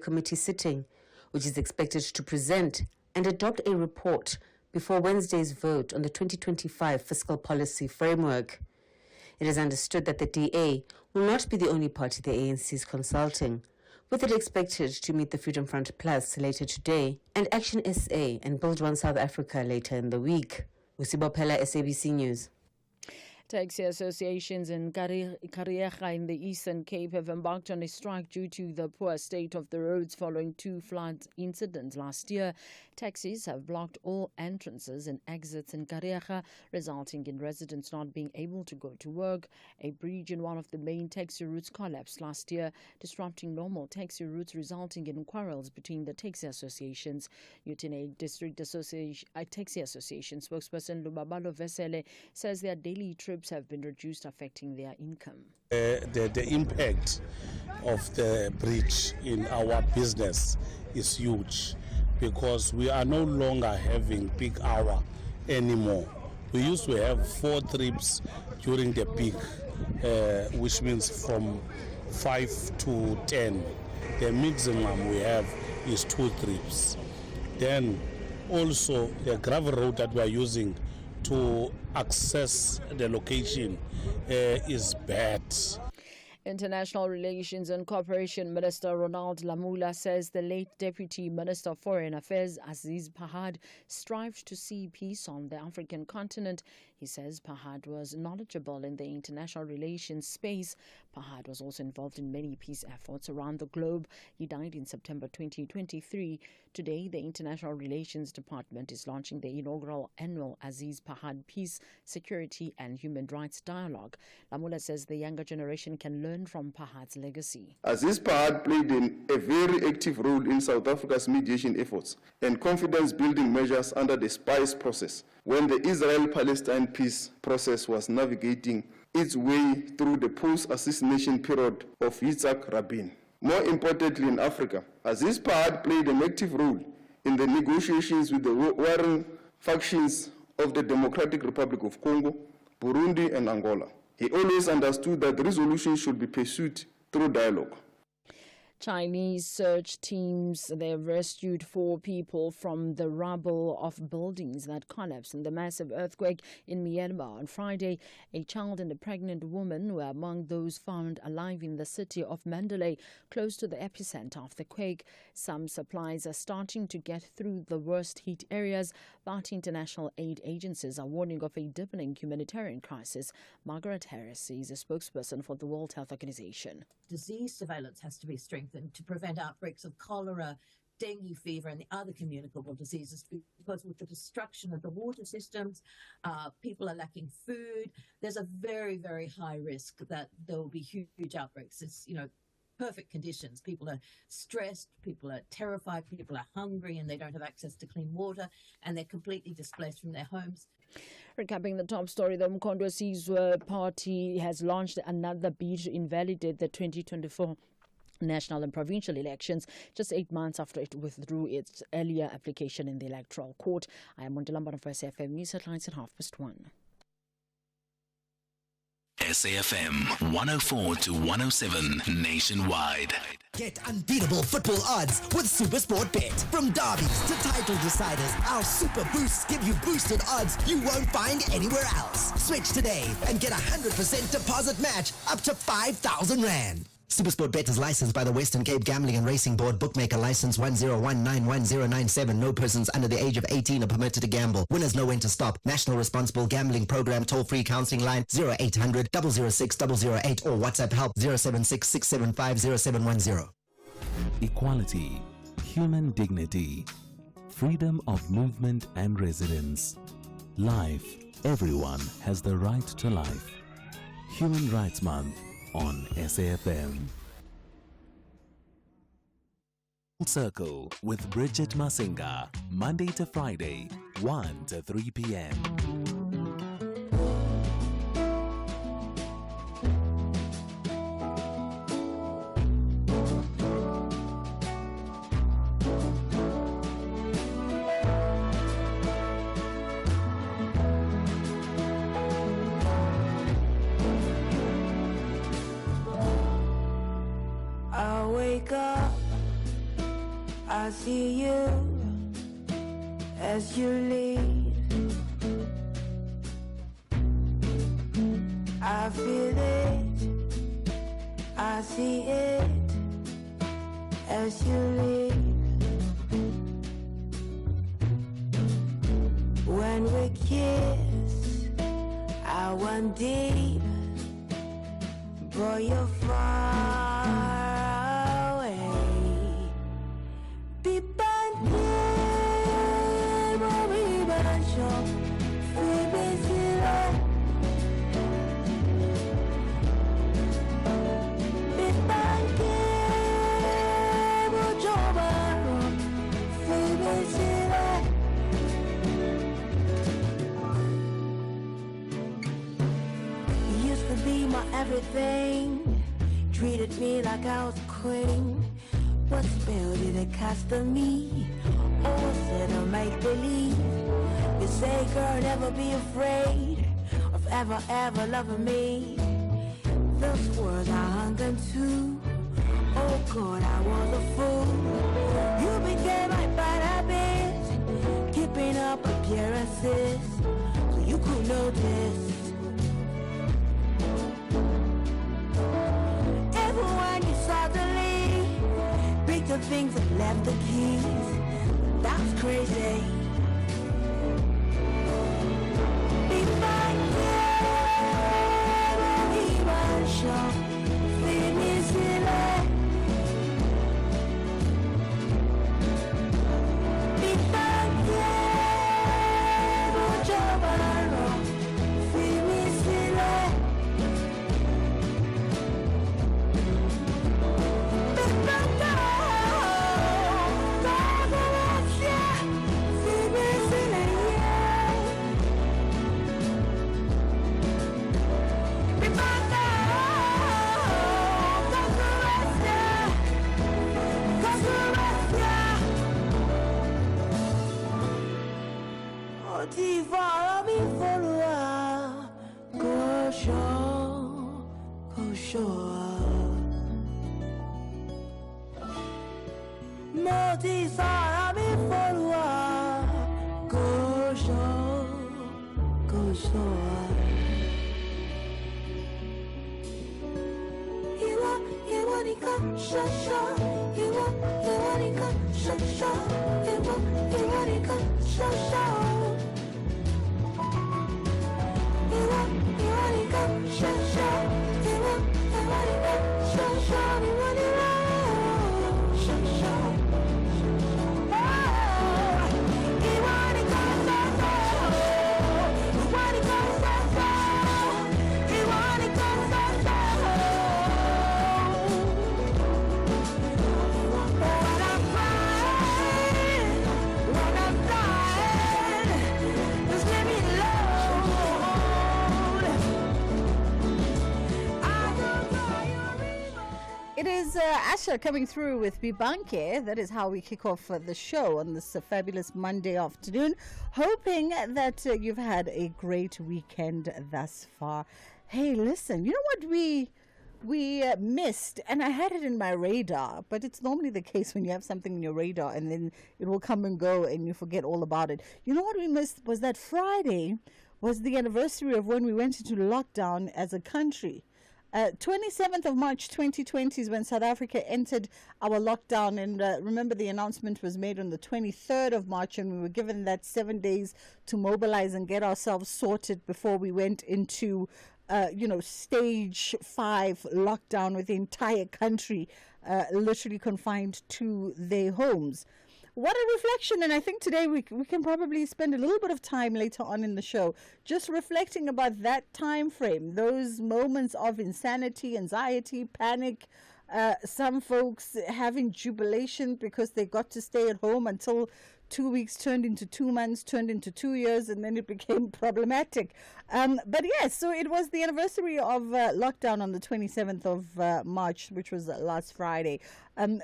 committee sitting, which is expected to present and adopt a report before Wednesday's vote on the 2025 fiscal policy framework. It is understood that the DA will not be the only party the ANC is consulting, with it expected to meet the Freedom Front Plus later today and Action SA and Build One South Africa later in the week. Usibophela, SABC News. Taxi associations in Kariega in the Eastern Cape have embarked on a strike due to the poor state of the roads following 2 flood incidents last year. Taxis have blocked all entrances and exits in Kariega, resulting in residents not being able to go to work. A bridge in one of the main taxi routes collapsed last year, disrupting normal taxi routes, resulting in quarrels between the taxi associations. UTN District Taxi Association spokesperson Lubabalo Vesele says their daily trips have been reduced, affecting their income. The impact of the bridge in our business is huge because we are no longer having peak hour anymore. We used to have 4 trips during the peak, which means from 5 to 10. The maximum we have is 2 trips. Then also the gravel road that we are using to access the location is bad. International Relations and Cooperation Minister Ronald Lamula says the late Deputy Minister of Foreign Affairs Aziz Pahad strived to see peace on the African continent. He says Pahad was knowledgeable in the international relations space. Pahad was also involved in many peace efforts around the globe. He died in September 2023. Today, the International Relations Department is launching the inaugural annual Aziz Pahad Peace, Security and Human Rights Dialogue. Lamula says the younger generation can learn from Pahad's legacy. Aziz Pahad played a very active role in South Africa's mediation efforts and confidence-building measures under the spice process when the Israel-Palestine peace process was navigating its way through the post-assassination period of Yitzhak Rabin. More importantly, in Africa, Aziz Pahad played an active role in the negotiations with the warring factions of the Democratic Republic of Congo, Burundi, and Angola. He always understood that resolution should be pursued through dialogue. Chinese search teams, they have rescued 4 people from the rubble of buildings that collapsed in the massive earthquake in Myanmar on Friday. A child and a pregnant woman were among those found alive in the city of Mandalay, close to the epicenter of the quake. Some supplies are starting to get through the worst hit areas, but international aid agencies are warning of a deepening humanitarian crisis. Margaret Harris is a spokesperson for the World Health Organization. Disease surveillance has to be strengthened to prevent outbreaks of cholera, dengue fever and the other communicable diseases, because with the destruction of the water systems, people are lacking food. There's a very, very high risk that there will be huge outbreaks. It's, perfect conditions. People are stressed, people are terrified, people are hungry and they don't have access to clean water and they're completely displaced from their homes. Recapping the top story, the Mkondo Sizwe party has launched another bid to invalidate the 2024 national and provincial elections just 8 months after it withdrew its earlier application in the Electoral Court. I am Mondalamba for SAFM News Headlines at 1:30. SAFM 104 to 107 nationwide. Get unbeatable football odds with SuperSport Bet. From derbies to title deciders, our Super Boosts give you boosted odds you won't find anywhere else. Switch today and get 100% deposit match up to 5,000 Rand. SuperSport Bet is licensed by the Western Cape Gambling and Racing Board. Bookmaker license 10191097. No persons under the age of 18 are permitted to gamble. Winners know when to stop. National Responsible Gambling Program. Toll-free counseling line 0800 006 008 or WhatsApp help 076 675 0710. Equality, human dignity, freedom of movement and residence. Life. Everyone has the right to life. Human Rights Month on SAFM. Circle with Bridget Masinga, Monday to Friday, 1 to 3 p.m. I see you as you lead. I feel it, I see it as you lead. When we kiss, I went deep, but you're far away. Be everything, treated me like I was a queen. What spell did it cast on me? Or said I make believe? You say, girl, never be afraid of ever loving me. Those words I hung on to. Oh God, I was a fool. You became my bad habit, keeping up appearances so you could notice. Everyone you suddenly picked the things and left the keys. That's crazy. Be my emotion, leave me silly. Be my emotion, leave me silly. Asha coming through with Bibanke. That is how we kick off the show on this fabulous Monday afternoon. Hoping that you've had a great weekend thus far. Hey, listen, you know what we missed, and I had it in my radar, but it's normally the case when you have something in your radar and then it will come and go and you forget all about it. You know what we missed was that Friday was the anniversary of when we went into lockdown as a country. 27th of March 2020 is when South Africa entered our lockdown, and remember the announcement was made on the 23rd of March, and we were given that 7 days to mobilize and get ourselves sorted before we went into stage 5 lockdown with the entire country literally confined to their homes. What a reflection, and I think today we can probably spend a little bit of time later on in the show just reflecting about that time frame, those moments of insanity, anxiety, panic, some folks having jubilation because they got to stay at home until 2 weeks turned into 2 months, turned into 2 years, and then it became problematic. But yes, so it was the anniversary of lockdown on the 27th of March, which was last Friday.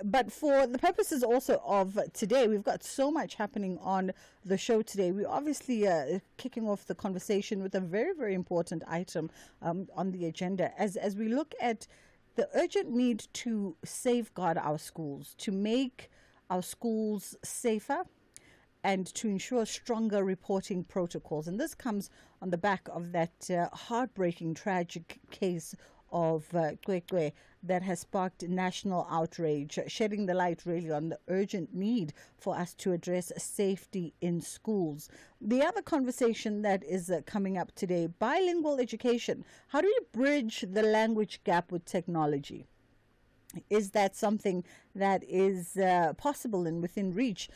But for the purposes also of today, we've got so much happening on the show today. We're obviously kicking off the conversation with a very, very important item on the agenda as we look at the urgent need to safeguard our schools, to make our schools safer and to ensure stronger reporting protocols. And this comes on the back of that heartbreaking, tragic case of Kwekwe that has sparked national outrage, shedding the light really on the urgent need for us to address safety in schools. The other conversation that is coming up today, bilingual education. How do you bridge the language gap with technology? Is that something that is possible and within reach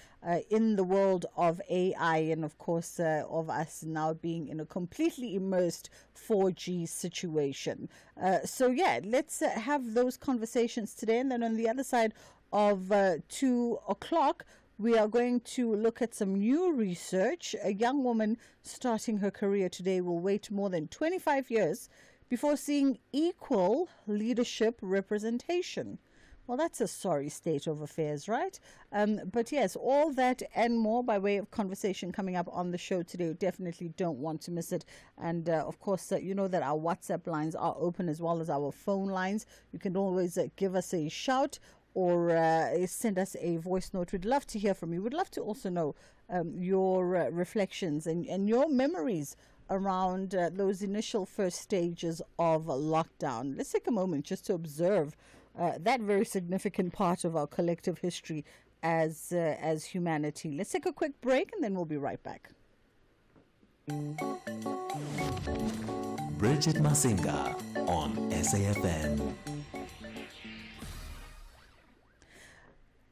in the world of AI and, of course, of us now being in a completely immersed 4G situation? Let's have those conversations today. And then on the other side of 2 o'clock, we are going to look at some new research. A young woman starting her career today will wait more than 25 years before seeing equal leadership representation. Well, that's a sorry state of affairs, right? But yes, all that and more by way of conversation coming up on the show today. You definitely don't want to miss it. And of course, you know that our WhatsApp lines are open as well as our phone lines. You can always give us a shout or send us a voice note. We'd love to hear from you. We'd love to also know your reflections and your memories around those initial first stages of lockdown. Let's take a moment just to observe that very significant part of our collective history as humanity. Let's take a quick break and then we'll be right back. Bridget Masinga on SAFM.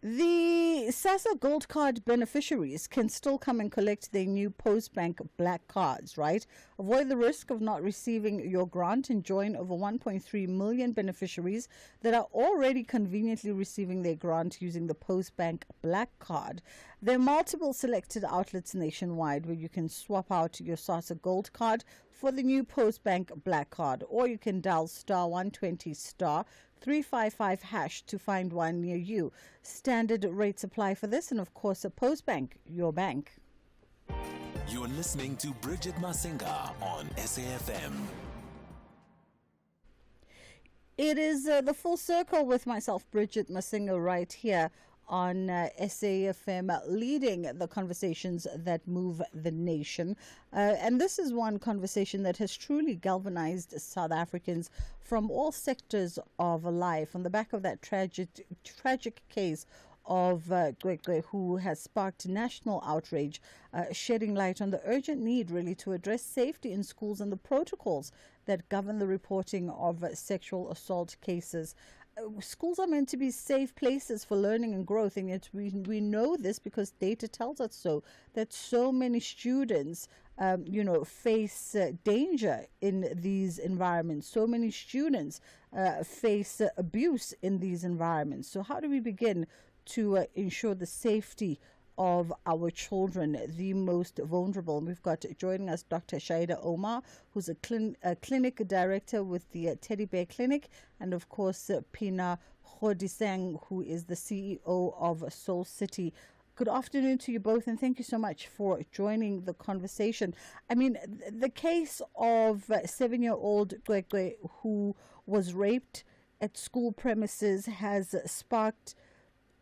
The SASSA Gold Card beneficiaries can still come and collect their new Postbank Black Cards, right? Avoid the risk of not receiving your grant and join over 1.3 million beneficiaries that are already conveniently receiving their grant using the Postbank Black Card. There are multiple selected outlets nationwide where you can swap out your SASSA Gold Card for the new Postbank Black Card, or you can dial star 120 star 355 hash to find one near you. Standard rates apply for this, and of course, a Postbank, your bank. You're listening to Bridget Masinga on SAFM. It is the full circle with myself, Bridget Masinga, right here on SAFM, leading the conversations that move the nation. And this is one conversation that has truly galvanized South Africans from all sectors of life on the back of that tragic case of Kwekwe, who has sparked national outrage, shedding light on the urgent need really to address safety in schools and the protocols that govern the reporting of sexual assault cases. Schools are meant to be safe places for learning and growth, and yet we know this because data tells us so, that so many students face danger in these environments. So many students face abuse in these environments. So how do we begin to ensure the safety of our children, the most vulnerable? And we've got joining us Dr. Shaida Omar, who's a clinic director with the Teddy Bear Clinic, and of course Pina Kgodisang, who is the CEO of Soul City. Good afternoon to you both, and thank you so much for joining the conversation. I mean, the case of 7-year-old Kwekwe, who was raped at school premises, has sparked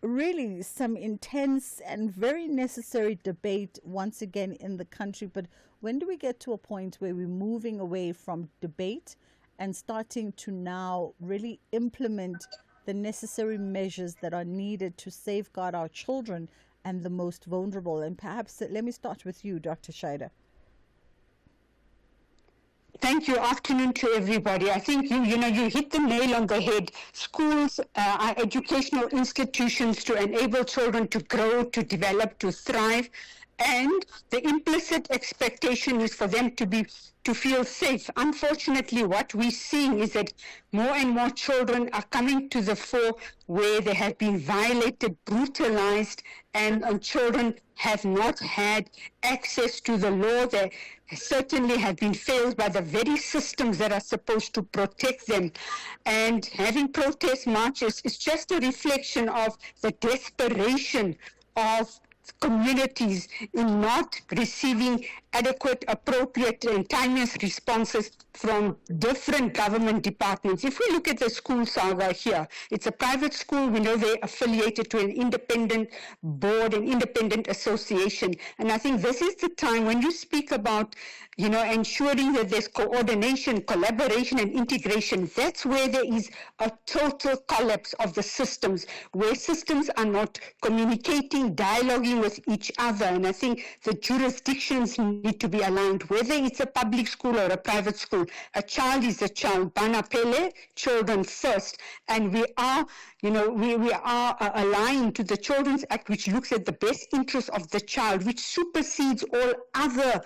really some intense and very necessary debate once again in the country. But when do we get to a point where we're moving away from debate and starting to now really implement the necessary measures that are needed to safeguard our children and the most vulnerable? And perhaps let me start with you, Dr. Shaida. Thank you. Afternoon to everybody. I think you hit the nail on the head. Schools are educational institutions to enable children to grow, to develop, to thrive, and the implicit expectation is for them to feel safe. Unfortunately, what we're seeing is that more and more children are coming to the fore where they have been violated, brutalized, and children have not had access to the law. They certainly have been failed by the very systems that are supposed to protect them. And having protest marches is just a reflection of the desperation of communities in not receiving adequate, appropriate, and timeless responses from different government departments. If we look at the school saga here, it's a private school. We know they're affiliated to an independent board, an independent association. And I think this is the time when you speak about, ensuring that there's coordination, collaboration, and integration. That's where there is a total collapse of the systems, where systems are not communicating, dialoguing with each other. And I think the jurisdictions need to be aligned, whether it's a public school or a private school. A child is a child. Bana Pele, children first. And we are, we are aligned to the Children's Act, which looks at the best interest of the child, which supersedes all other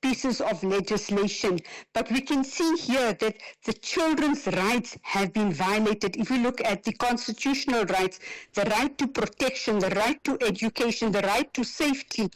pieces of legislation. But we can see here that the children's rights have been violated. If you look at the constitutional rights, the right to protection, the right to education, the right to safety,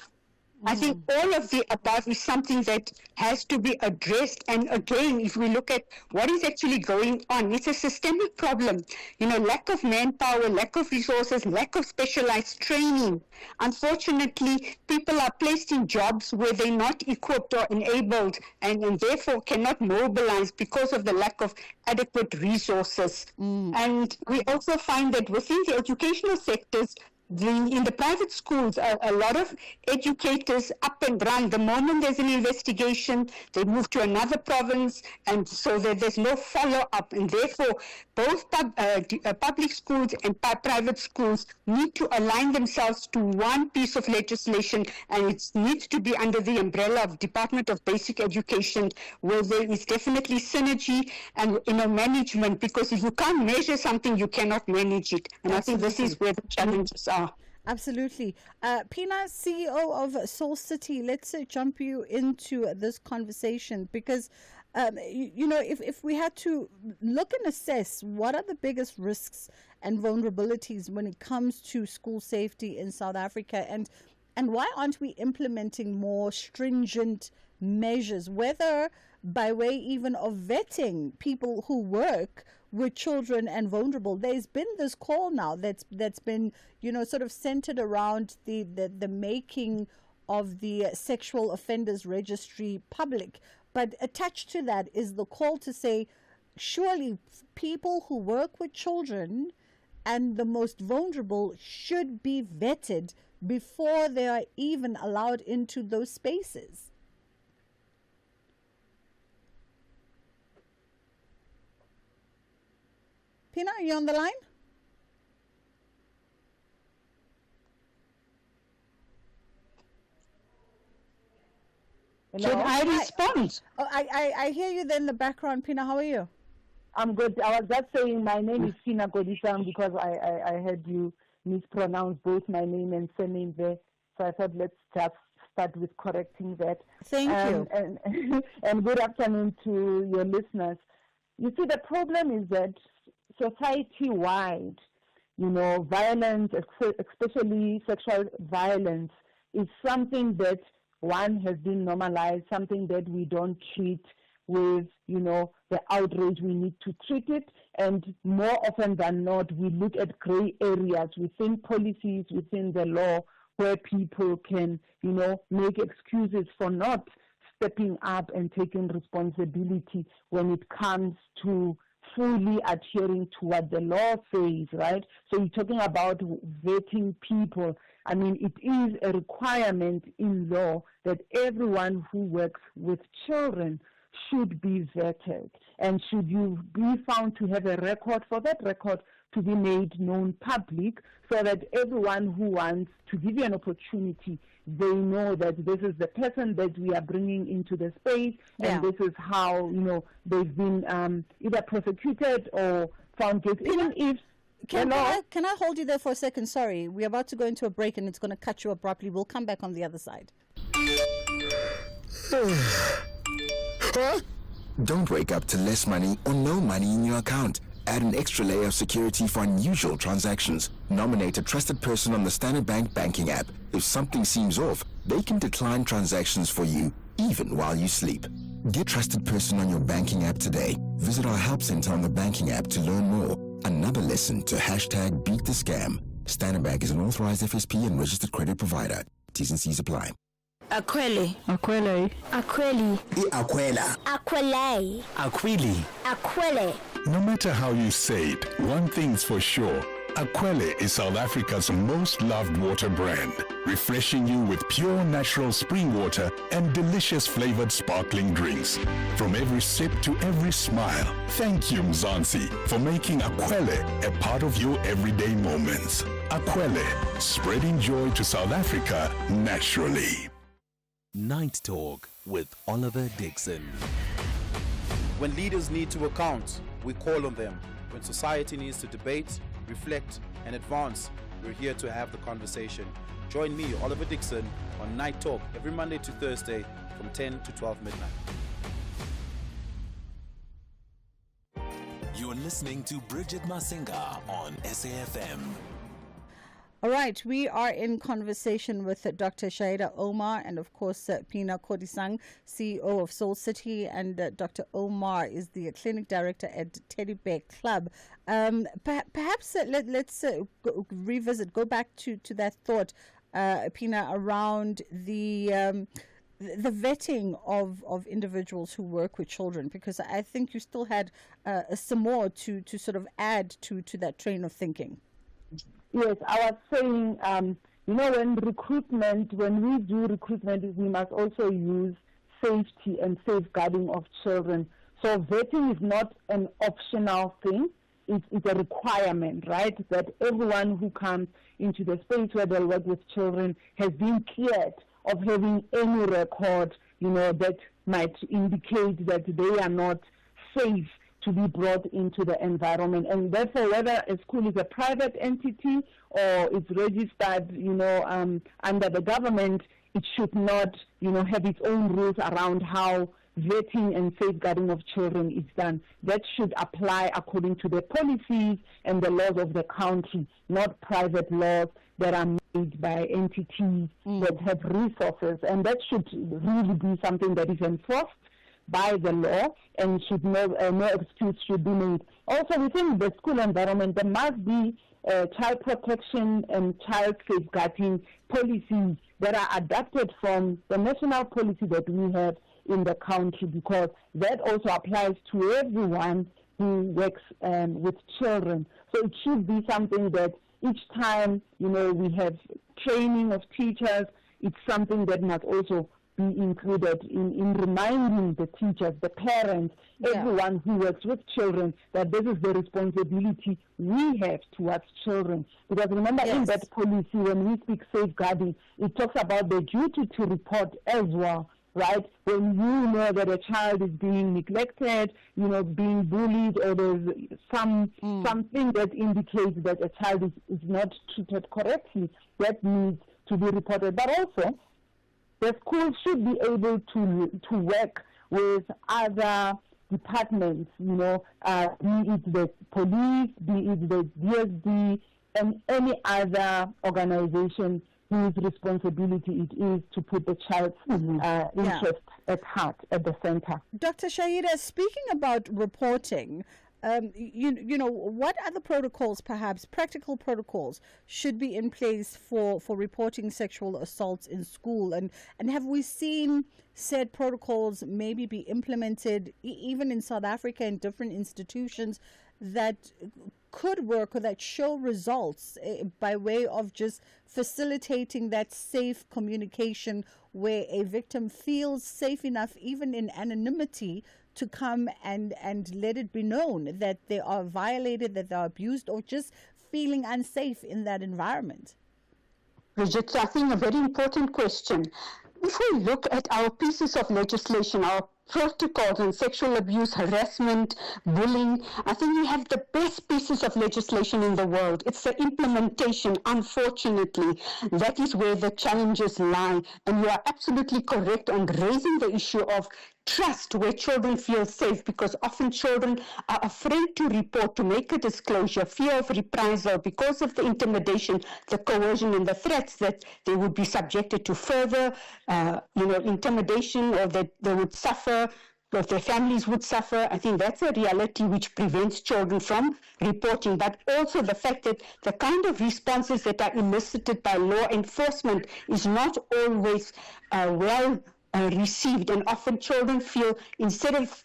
I think all of the above is something that has to be addressed. And again, if we look at what is actually going on, it's a systemic problem. Lack of manpower, lack of resources, lack of specialized training. Unfortunately, people are placed in jobs where they're not equipped or enabled and therefore cannot mobilize because of the lack of adequate resources. And we also find that within the educational sectors, in the private schools, a lot of educators up and run. The moment there's an investigation, they move to another province, and so there's no follow-up. And therefore, both public schools and private schools need to align themselves to one piece of legislation, and it needs to be under the umbrella of Department of Basic Education, where there is definitely synergy and management, because if you can't measure something, you cannot manage it. And I think this is where the challenges are. Absolutely. Pina, CEO of Soul City, let's jump you into this conversation because, if we had to look and assess what are the biggest risks and vulnerabilities when it comes to school safety in South Africa, and why aren't we implementing more stringent measures, whether by way even of vetting people who work with children and vulnerable? There's been this call now that's been sort of centered around the making of the sexual offenders registry public, but attached to that is the call to say surely people who work with children and the most vulnerable should be vetted before they are even allowed into those spaces. Pina, are you on the line? Should I respond? I hear you there in the background. Pina, how are you? I'm good. I was just saying my name is Pina Godisham because I heard you mispronounce both my name and surname there. So I thought let's just start with correcting that. Thank you. And good afternoon to your listeners. You see, the problem is that society-wide, violence, especially sexual violence, is something that one has been normalized, something that we don't treat with, the outrage. We need to treat it, and more often than not, we look at gray areas within policies, within the law, where people can, make excuses for not stepping up and taking responsibility when it comes to fully adhering to what the law says, right? So you're talking about vetting people. I mean, it is a requirement in law that everyone who works with children should be vetted. And should you be found to have a record, for that record to be made known public, so that everyone who wants to give you an opportunity, they know that this is the person that we are bringing into the space, and this is how, they've been either prosecuted or found guilty. Even if Can I hold you there for a second? Sorry, we're about to go into a break and it's going to cut you abruptly. We'll come back on the other side. Don't wake up to less money or no money in your account. Add an extra layer of security for unusual transactions. Nominate a trusted person on the Standard Bank banking app. If something seems off, they can decline transactions for you, even while you sleep. Get trusted person on your banking app today. Visit our help center on the banking app to learn more. Another lesson to #beat the scam. Standard Bank is an authorized FSP and registered credit provider. T's and C's apply. Akwele. Akwele. Akweli. Akwela. Akwele. Akwili. Akwele. No matter how you say it, one thing's for sure. Aquele is South Africa's most loved water brand, refreshing you with pure natural spring water and delicious flavored sparkling drinks. From every sip to every smile, thank you Mzansi for making Aquele a part of your everyday moments. Aquele, spreading joy to South Africa naturally. Night Talk with Oliver Dixon. When leaders need to account, we call on them. When society needs to debate, reflect, and advance, we're here to have the conversation. Join me, Oliver Dixon, on Night Talk every Monday to Thursday from 10 to 12 midnight. You're listening to Bridget Masinga on SAFM. All right, we are in conversation with Dr. Shaida Omar and, of course, Pina Kodisang, CEO of Soul City, and Dr. Omar is the clinic director at Teddy Bear Club. Perhaps let's go back to that thought, Pina, around the vetting of individuals who work with children, because I think you still had some more to sort of add to that train of thinking. Yes, I was saying, when we do recruitment, we must also use safety and safeguarding of children. So vetting is not an optional thing. It's a requirement, right? That everyone who comes into the space where they work with children has been cleared of having any record, that might indicate that they are not safe to be brought into the environment. And therefore, whether a school is a private entity or it's registered, under the government, it should not, have its own rules around how vetting and safeguarding of children is done. That should apply according to the policies and the laws of the country, not private laws that are made by entities that have resources. And that should really be something that is enforced by the law, and should no excuse should be made. Also, within the school environment, there must be child protection and child safeguarding policies that are adapted from the national policy that we have in the country, because that also applies to everyone who works with children. So it should be something that each time, we have training of teachers, it's something that must also be included in reminding the teachers, the parents, everyone who works with children, that this is the responsibility we have towards children. Because remember, in that policy, when we speak safeguarding, it talks about the duty to report as well, right? When you know that a child is being neglected, being bullied, or there's something that indicates that a child is not treated correctly, that needs to be reported. But also, the school should be able to work with other departments, be it the police, be it the DSD, and any other organization whose responsibility it is to put the child's interest at heart, at the center. Dr. Shaida, speaking about reporting, what other protocols, perhaps practical protocols, should be in place for reporting sexual assaults in school? And have we seen said protocols maybe be implemented even in South Africa in different institutions that could work or that show results by way of just facilitating that safe communication where a victim feels safe enough, even in anonymity, to come and let it be known that they are violated, that they are abused, or just feeling unsafe in that environment? Bridget, I think a very important question. If we look at our pieces of legislation, our protocols on sexual abuse, harassment, bullying, I think we have the best pieces of legislation in the world. It's the implementation, unfortunately. That is where the challenges lie. And you are absolutely correct on raising the issue of trust, where children feel safe, because often children are afraid to report, to make a disclosure, fear of reprisal because of the intimidation, the coercion, and the threats that they would be subjected to further, intimidation, or that they would suffer that their families would suffer. I think that's a reality which prevents children from reporting, but also the fact that the kind of responses that are elicited by law enforcement is not always well received, and often children feel, instead of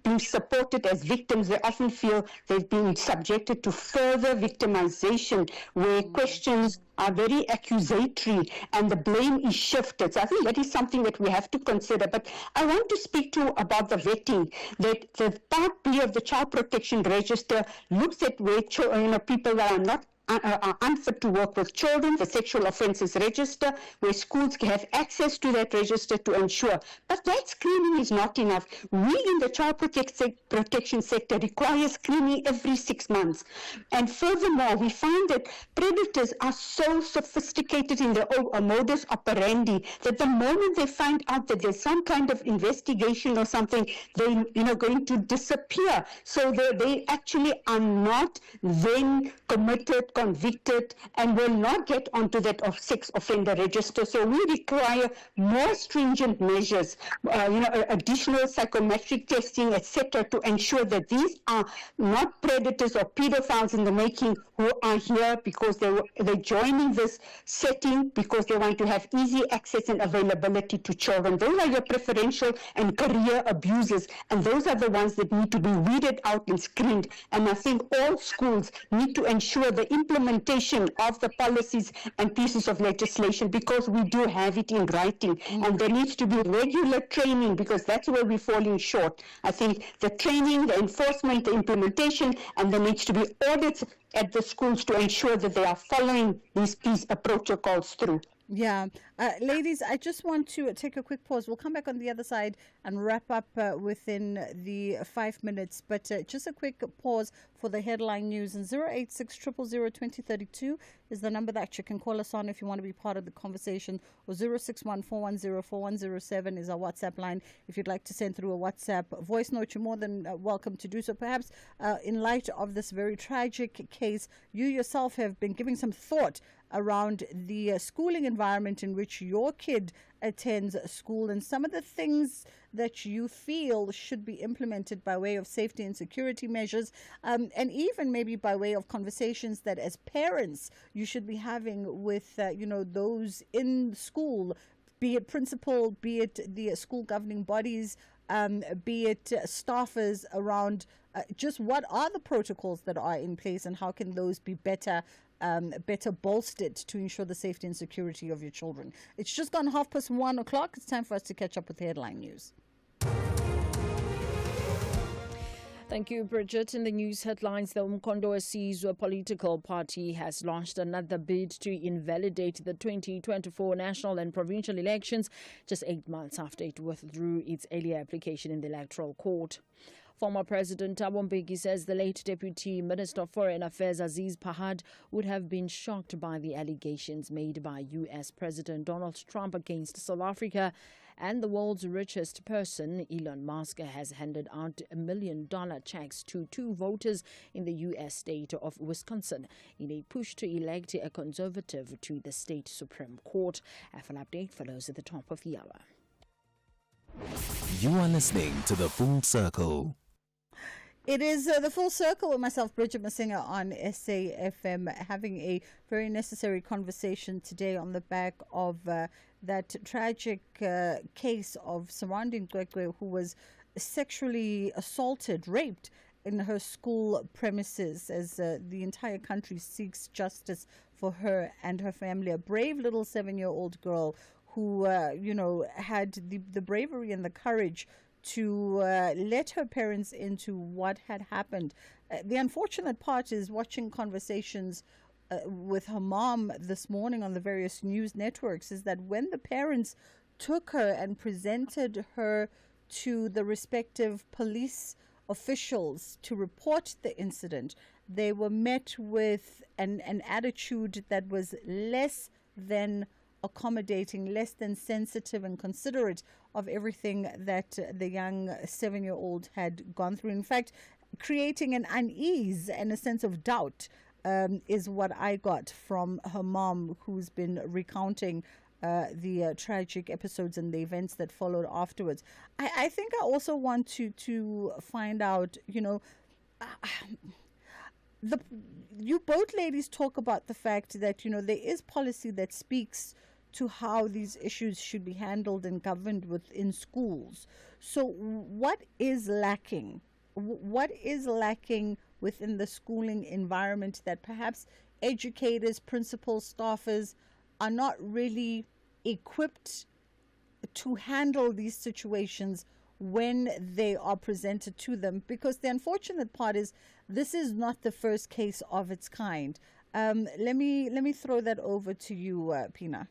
being supported as victims, they often feel they've been subjected to further victimization, where questions are very accusatory and the blame is shifted. So I think that is something that we have to consider. But I want to speak to about the vetting, that the Part B of the Child Protection Register looks at where people that are not are unfit to work with children, the Sexual Offences Register, where schools can have access to that register to ensure. But that screening is not enough. We in the child protection sector require screening every 6 months. And furthermore, we find that predators are so sophisticated in their modus operandi that the moment they find out that there's some kind of investigation or something, they're going to disappear. So they actually are not then committed, convicted, and will not get onto that sex offender register. So we require more stringent measures, additional psychometric testing, etc., to ensure that these are not predators or pedophiles in the making who are here because they're joining this setting because they want to have easy access and availability to children. Those are your preferential and career abusers, and those are the ones that need to be weeded out and screened. And I think all schools need to ensure the implementation of the policies and pieces of legislation, because we do have it in writing, and there needs to be regular training, because that's where we're falling short. I think the training, the enforcement, the implementation, and there needs to be audits at the schools to ensure that they are following these protocols through. Yeah. Ladies, I just want to take a quick pause. We'll come back on the other side and wrap up within the 5 minutes. But just a quick pause for the headline news. And 086 000 2032 is the number that you can call us on if you want to be part of the conversation. Or 061 410 4107 is our WhatsApp line. If you'd like to send through a WhatsApp voice note, you're more than welcome to do so. Perhaps in light of this very tragic case, you yourself have been giving some thought around the schooling environment in which your kid attends school, and some of the things that you feel should be implemented by way of safety and security measures, and even maybe by way of conversations that as parents you should be having with those in school, be it principal, be it the school governing bodies, be it staffers, around just what are the protocols that are in place and how can those be better bolstered to ensure the safety and security of your children. It's just gone 1:30. It's time for us to catch up with the headline news. Thank you, Bridget. In the news headlines, the Umkhonto Sizwe political party has launched another bid to invalidate the 2024 national and provincial elections, just 8 months after it withdrew its earlier application in the Electoral Court. Former President Thabo Mbeki says the late Deputy Minister of Foreign Affairs Aziz Pahad would have been shocked by the allegations made by U.S. President Donald Trump against South Africa, and the world's richest person, Elon Musk, has handed out $1 million checks to 2 voters in the U.S. state of Wisconsin in a push to elect a conservative to the state Supreme Court. A full update follows at the top of the hour. You are listening to The Full Circle. It is The Full Circle with myself, Bridget Masinga, on SAFM, having a very necessary conversation today on the back of that tragic case of surrounding Kwekwe, who was sexually assaulted, raped in her school premises, as the entire country seeks justice for her and her family. A brave little 7-year-old girl who, had the bravery and the courage to let her parents into what had happened. The unfortunate part is watching conversations with her mom this morning on the various news networks, is that when the parents took her and presented her to the respective police officials to report the incident, they were met with an attitude that was less than accommodating, less than sensitive and considerate of everything that the young 7-year-old had gone through. In fact, creating an unease and a sense of doubt is what I got from her mom, who's been recounting the tragic episodes and the events that followed afterwards. I think I also want to find out, you both ladies talk about the fact that, there is policy that speaks to how these issues should be handled and governed within schools. So what is lacking? What is lacking within the schooling environment that perhaps educators, principals, staffers are not really equipped to handle these situations when they are presented to them? Because the unfortunate part is this is not the first case of its kind. Let me throw that over to you, Pina.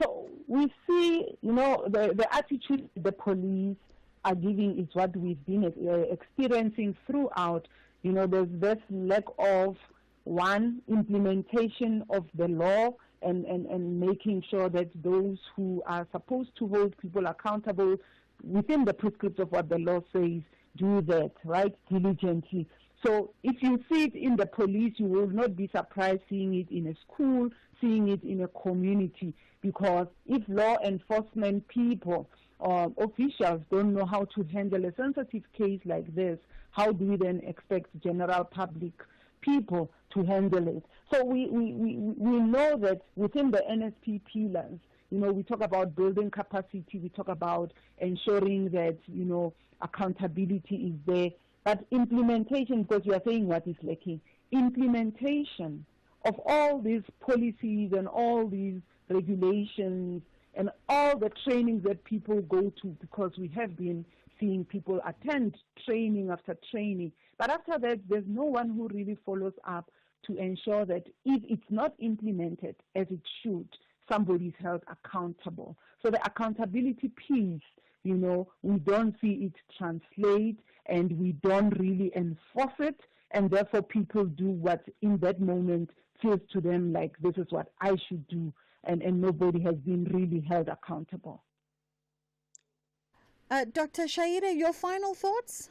So we see, the attitude the police are giving is what we've been experiencing throughout. There's this lack of, one, implementation of the law and making sure that those who are supposed to hold people accountable within the prescripts of what the law says do that, right, diligently. So if you see it in the police, you will not be surprised seeing it in a school, seeing it in a community, because if law enforcement people or officials don't know how to handle a sensitive case like this, how do we then expect general public people to handle it? So we know that within the NSP pillars, we talk about building capacity, we talk about ensuring that, accountability is there, but implementation, because you are saying what is lacking, implementation of all these policies and all these regulations and all the trainings that people go to, because we have been seeing people attend training after training. But after that, there's no one who really follows up to ensure that if it's not implemented as it should, somebody is held accountable. So the accountability piece, we don't see it translate and we don't really enforce it, and therefore people do what in that moment feels to them like this is what I should do, and nobody has been really held accountable. Dr. Shaida, your final thoughts?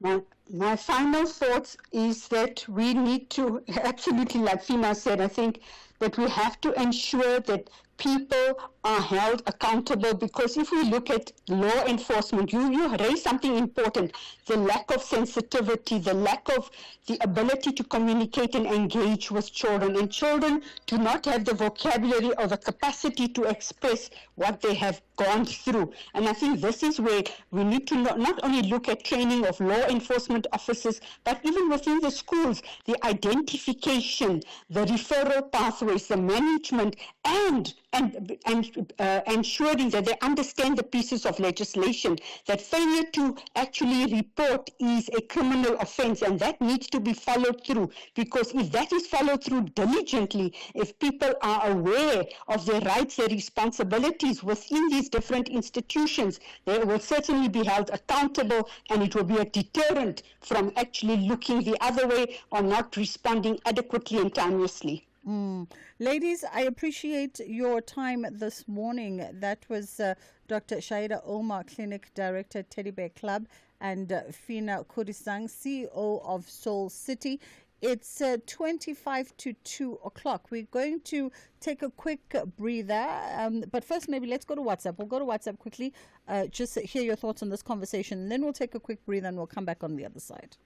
My final thoughts is that we need to, absolutely like Fina said, I think that we have to ensure that people are held accountable, because if we look at law enforcement, you raise something important, the lack of sensitivity, the lack of the ability to communicate and engage with children, and children do not have the vocabulary or the capacity to express what they have gone through. And I think this is where we need to not only look at training of law enforcement officers, but even within the schools, the identification, the referral pathways, the management, and ensuring that they understand the pieces of legislation, that failure to actually report is a criminal offense, and that needs to be followed through, because if that is followed through diligently, if people are aware of their rights, their responsibilities within these different institutions, they will certainly be held accountable, and it will be a deterrent from actually looking the other way or not responding adequately and timelessly. Ladies, I appreciate your time this morning. That was Dr. Shaida Omar, Clinic Director, Teddy Bear Club, and Fina Kodisang, CEO of Soul City. It's 25 to 2 o'clock. We're going to take a quick breather. But first, maybe let's go to WhatsApp. We'll go to WhatsApp quickly, just hear your thoughts on this conversation. And then we'll take a quick breather and we'll come back on the other side.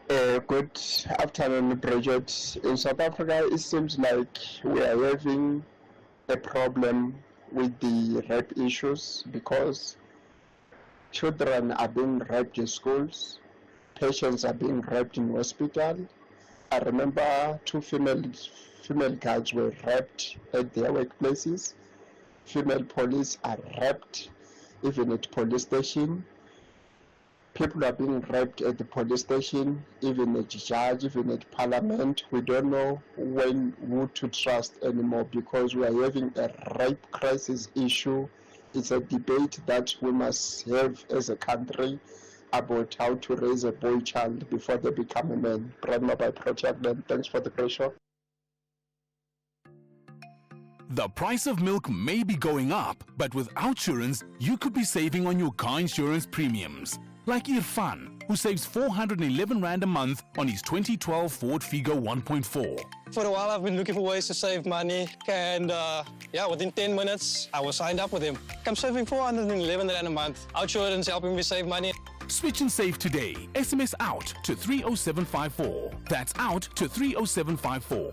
Good afternoon, Bridget. In South Africa, it seems like we are having a problem with the rape issues, because children are being raped in schools, patients are being raped in hospital. I remember 2 female guards were raped at their workplaces. Female police are raped even at police station. People are being raped at the police station, even at judge, even at parliament. We don't know who to trust anymore, because we are having a rape crisis issue. It's a debate that we must have as a country about how to raise a boy child before they become a man. Brahma by Project Man. Thanks for the pressure. The price of milk may be going up, but with Outsurance, you could be saving on your car insurance premiums. Like Irfan, who saves 411 Rand a month on his 2012 Ford Figo 1.4. For a while, I've been looking for ways to save money, and within 10 minutes, I was signed up with him. I'm saving 411 Rand a month. OutSurance helping me save money. Switch and save today. SMS out to 30754. That's out to 30754.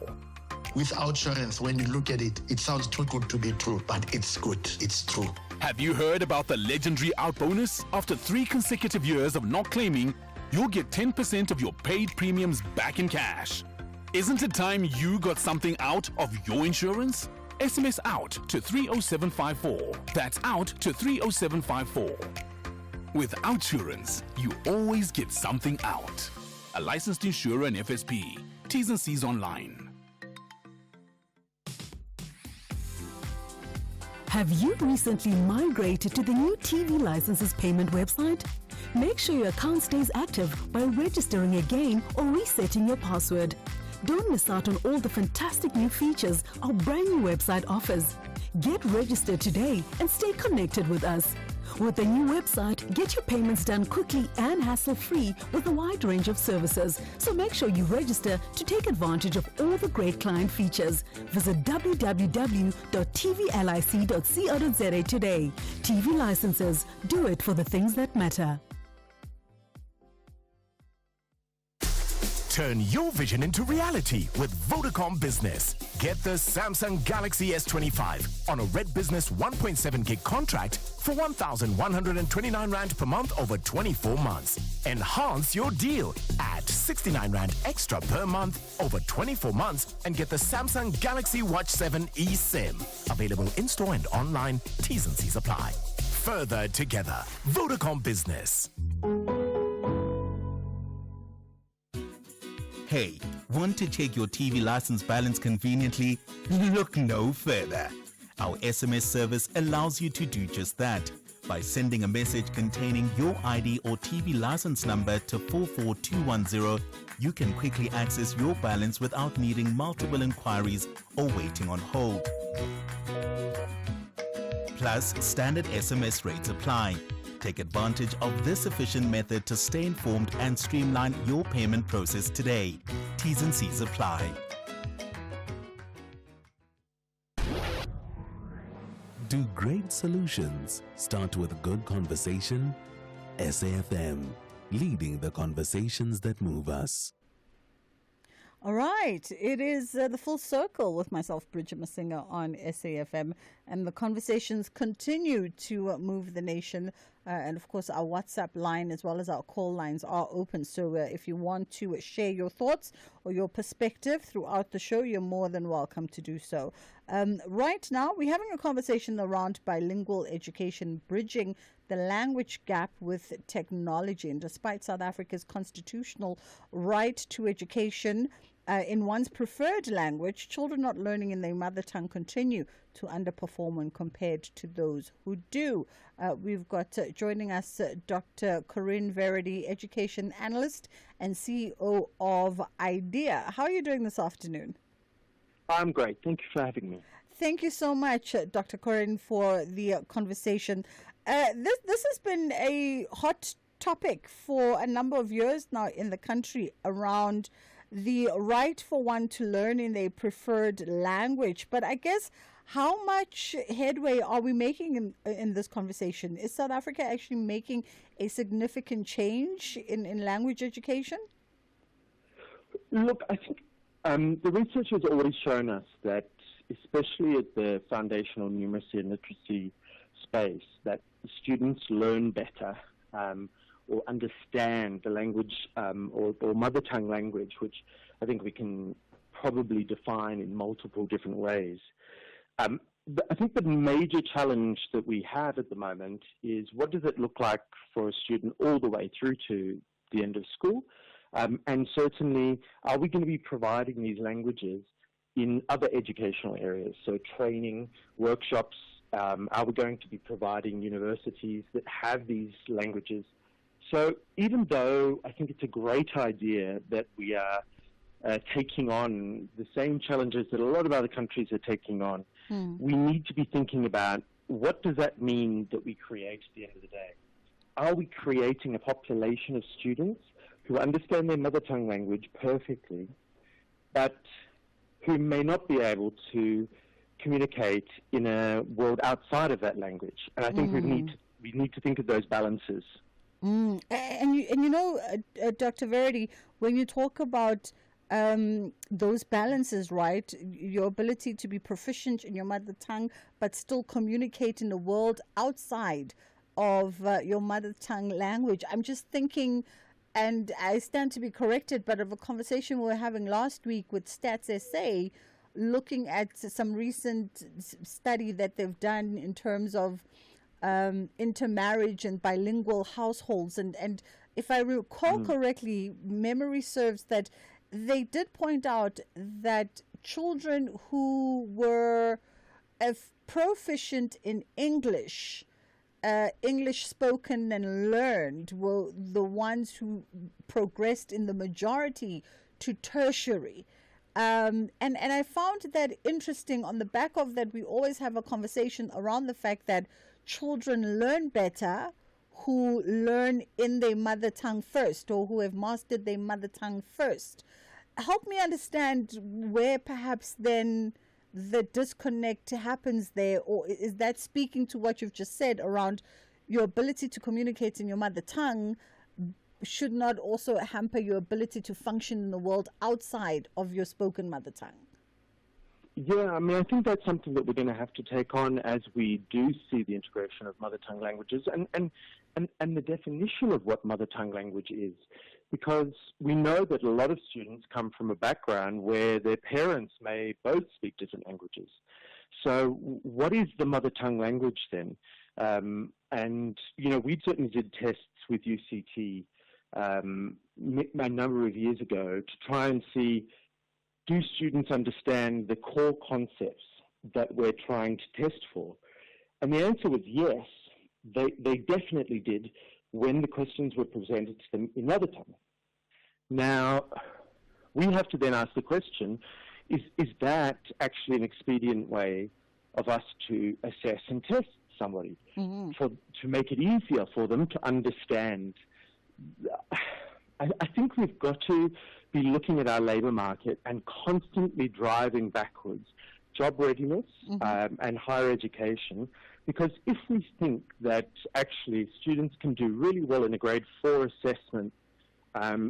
With OutSurance, when you look at it, it sounds too good to be true, but it's good. It's true. Have you heard about the legendary Out bonus? After 3 consecutive years of not claiming, you'll get 10% of your paid premiums back in cash. Isn't it time you got something out of your insurance? SMS out to 30754. That's out to 30754. With OutSurance, you always get something out. A licensed insurer and FSP. T's and C's online. Have you recently migrated to the new TV licenses payment website? Make sure your account stays active by registering again or resetting your password. Don't miss out on all the fantastic new features our brand new website offers. Get registered today and stay connected with us. With the new website, get your payments done quickly and hassle-free with a wide range of services. So make sure you register to take advantage of all the great client features. Visit www.tvlic.co.za today. TV licenses. Do it for the things that matter. Turn your vision into reality with Vodacom Business. Get the Samsung Galaxy S25 on a Red Business 1.7 gig contract for 1,129 Rand per month over 24 months. Enhance your deal. Add 69 Rand extra per month over 24 months and get the Samsung Galaxy Watch 7 eSIM. Available in-store and online. T's and C's apply. Further together. Vodacom Business. Hey, want to check your TV license balance conveniently? Look no further. Our SMS service allows you to do just that. By sending a message containing your ID or TV license number to 44210, you can quickly access your balance without needing multiple inquiries or waiting on hold. Plus, standard SMS rates apply. Take advantage of this efficient method to stay informed and streamline your payment process today. T's and C's apply. Do great solutions start with a good conversation? SAFM, leading the conversations that move us. All right, it is the Full Circle with myself, Bridget Masinga, on SAFM, and the conversations continue to move the nation. And of course, our WhatsApp line as well as our call lines are open. So if you want to share your thoughts or your perspective throughout the show, you're more than welcome to do so. Right now, we're having a conversation around bilingual education, bridging the language gap with technology. And despite South Africa's constitutional right to education in one's preferred language, children not learning in their mother tongue continue to underperform when compared to those who do. We've got joining us Dr. Corinne Verity, education analyst and CEO of IDEA. How are you doing this afternoon? I'm great. Thank you for having me. Thank you so much, Dr. Corinne, for the conversation. This has been a hot topic for a number of years now in the country around the right for one to learn in their preferred language. But I guess, how much headway are we making in this conversation? Is South Africa actually making a significant change in language education? Look, I think the research has always shown us that, especially at the foundational numeracy and literacy space, that students learn better or understand the language or mother tongue language, which I think we can probably define in multiple different ways. I think the major challenge that we have at the moment is, what does it look like for a student all the way through to the end of school? And certainly, are we going to be providing these languages in other educational areas? So training, workshops, are we going to be providing universities that have these languages? So even though I think it's a great idea that we are taking on the same challenges that a lot of other countries are taking on, we need to be thinking about, what does that mean that we create at the end of the day? are we creating a population of students who understand their mother tongue language perfectly, but who may not be able to communicate in a world outside of that language? And I think we need to think of those balances. And you know, Dr. Verity, when you talk about those balances, right? Your ability to be proficient in your mother tongue, but still communicate in the world outside of your mother tongue language. I'm just thinking, and I stand to be corrected, but of a conversation we were having last week with Stats SA, looking at some recent study that they've done in terms of intermarriage and bilingual households. And if I recall correctly, memory serves that they did point out that children who were proficient in English, English spoken and learned, were the ones who progressed in the majority to tertiary. And I found that interesting. On the back of that, we always have a conversation around the fact that children learn better who learn in their mother tongue first, or who have mastered their mother tongue first. Help me understand where perhaps then the disconnect happens there, or is that speaking to what you've just said around your ability to communicate in your mother tongue should not also hamper your ability to function in the world outside of your spoken mother tongue? Yeah, I mean, I think that's something that we're going to have to take on as we do see the integration of mother tongue languages and the definition of what mother tongue language is. Because we know that a lot of students come from a background where their parents may both speak different languages. So what is the mother tongue language then? And, you know, we certainly did tests with UCT a number of years ago to try and see, do students understand the core concepts that we're trying to test for? And the answer was yes, they definitely did when the questions were presented to them in mother tongue. Now, we have to then ask the question, is that actually an expedient way of us to assess and test somebody, to make it easier for them to understand? I think we've got to be looking at our labour market and constantly driving backwards job readiness and higher education, because if we think that actually students can do really well in a grade 4 assessment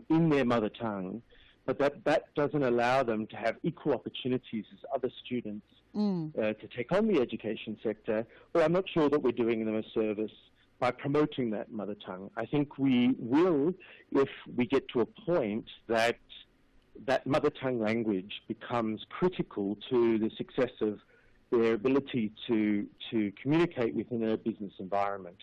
in their mother tongue, but that doesn't allow them to have equal opportunities as other students to take on the education sector, well, I'm not sure that we're doing them a service by promoting that mother tongue. I think we will if we get to a point that mother tongue language becomes critical to the success of their ability to communicate within a business environment.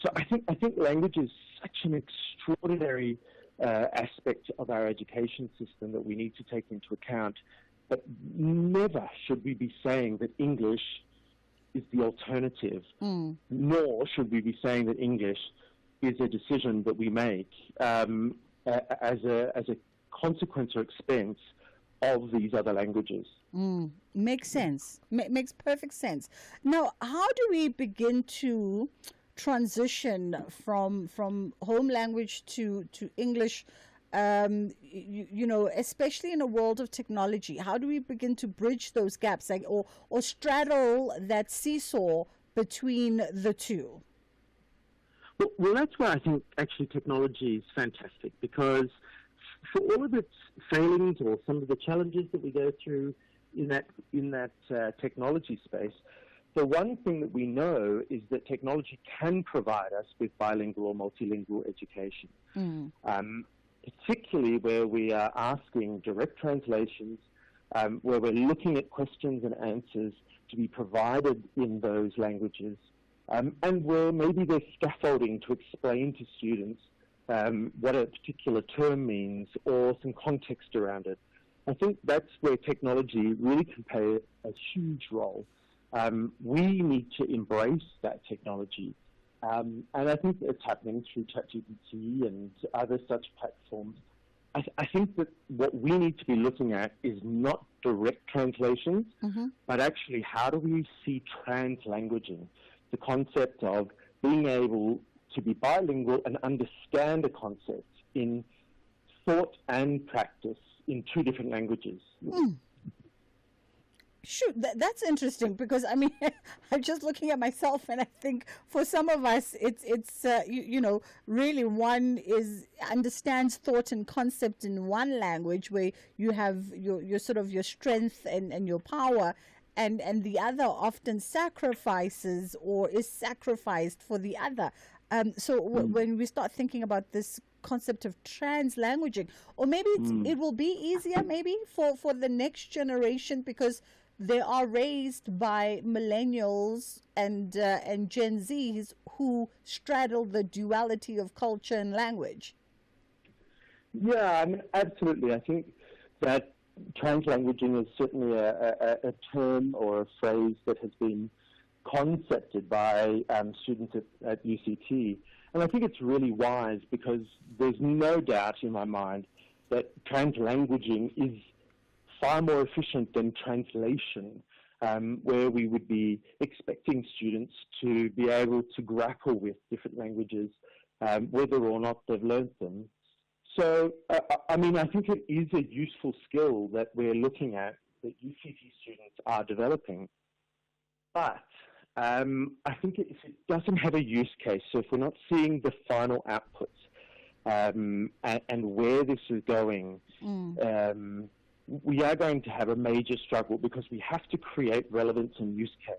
So I think language is such an extraordinary aspect of our education system that we need to take into account. But never should we be saying that English is the alternative, nor should we be saying that English is a decision that we make as a consequence or expense of these other languages. Makes sense. Makes perfect sense. Now, how do we begin to transition from home language to English, you know, especially in a world of technology? How do we begin to bridge those gaps, like, or straddle that seesaw between the two? Well, that's why I think actually technology is fantastic, because for all of its failings or some of the challenges that we go through in that technology space, the one thing that we know is that technology can provide us with bilingual or multilingual education, particularly where we are asking direct translations, where we're looking at questions and answers to be provided in those languages, and where maybe there's scaffolding to explain to students what a particular term means or some context around it. I think that's where technology really can play a huge role. We need to embrace that technology. And I think it's happening through ChatGPT and other such platforms. I think that what we need to be looking at is not direct translations, but actually how do we see translanguaging, the concept of being able to be bilingual and understand a concept in thought and practice in two different languages. Sure, that's interesting because I mean, I'm just looking at myself, and I think for some of us, it's really one understands thought and concept in one language where you have your sort of your strength and your power, and the other often sacrifices or is sacrificed for the other. When we start thinking about this concept of translanguaging, or maybe it will be easier maybe for the next generation because they are raised by millennials and Gen Zs who straddle the duality of culture and language. Yeah, I mean, absolutely. I think that translanguaging is certainly a term or a phrase that has been concepted by students at UCT. And I think it's really wise because there's no doubt in my mind that translanguaging is far more efficient than translation, where we would be expecting students to be able to grapple with different languages, whether or not they've learned them. So, I mean, I think it is a useful skill that we're looking at, that UCT students are developing. But I think if it doesn't have a use case, so if we're not seeing the final outputs and where this is going, we are going to have a major struggle because we have to create relevance and use case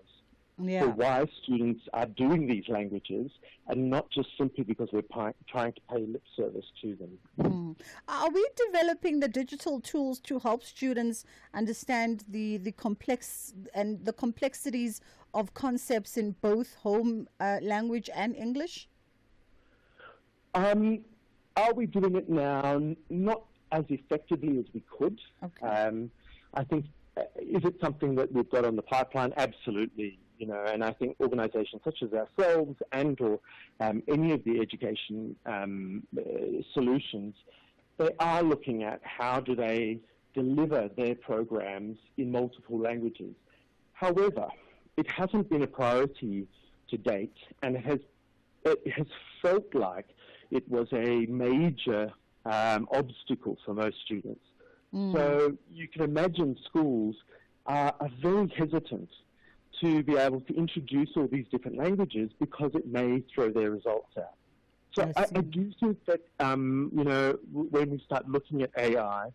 for why students are doing these languages, and not just simply because we're trying to pay lip service to them. Are we developing the digital tools to help students understand the complexities of concepts in both home language and English? Are we doing it now? Not as effectively as we could. Okay. I think, is it something that we've got on the pipeline? Absolutely. And I think organisations such as ourselves or any of the education solutions, they are looking at how do they deliver their programs in multiple languages. However, it hasn't been a priority to date, and it has felt like it was a major obstacle for most students. So you can imagine schools are very hesitant to be able to introduce all these different languages because it may throw their results out. So I do think that, when we start looking at AI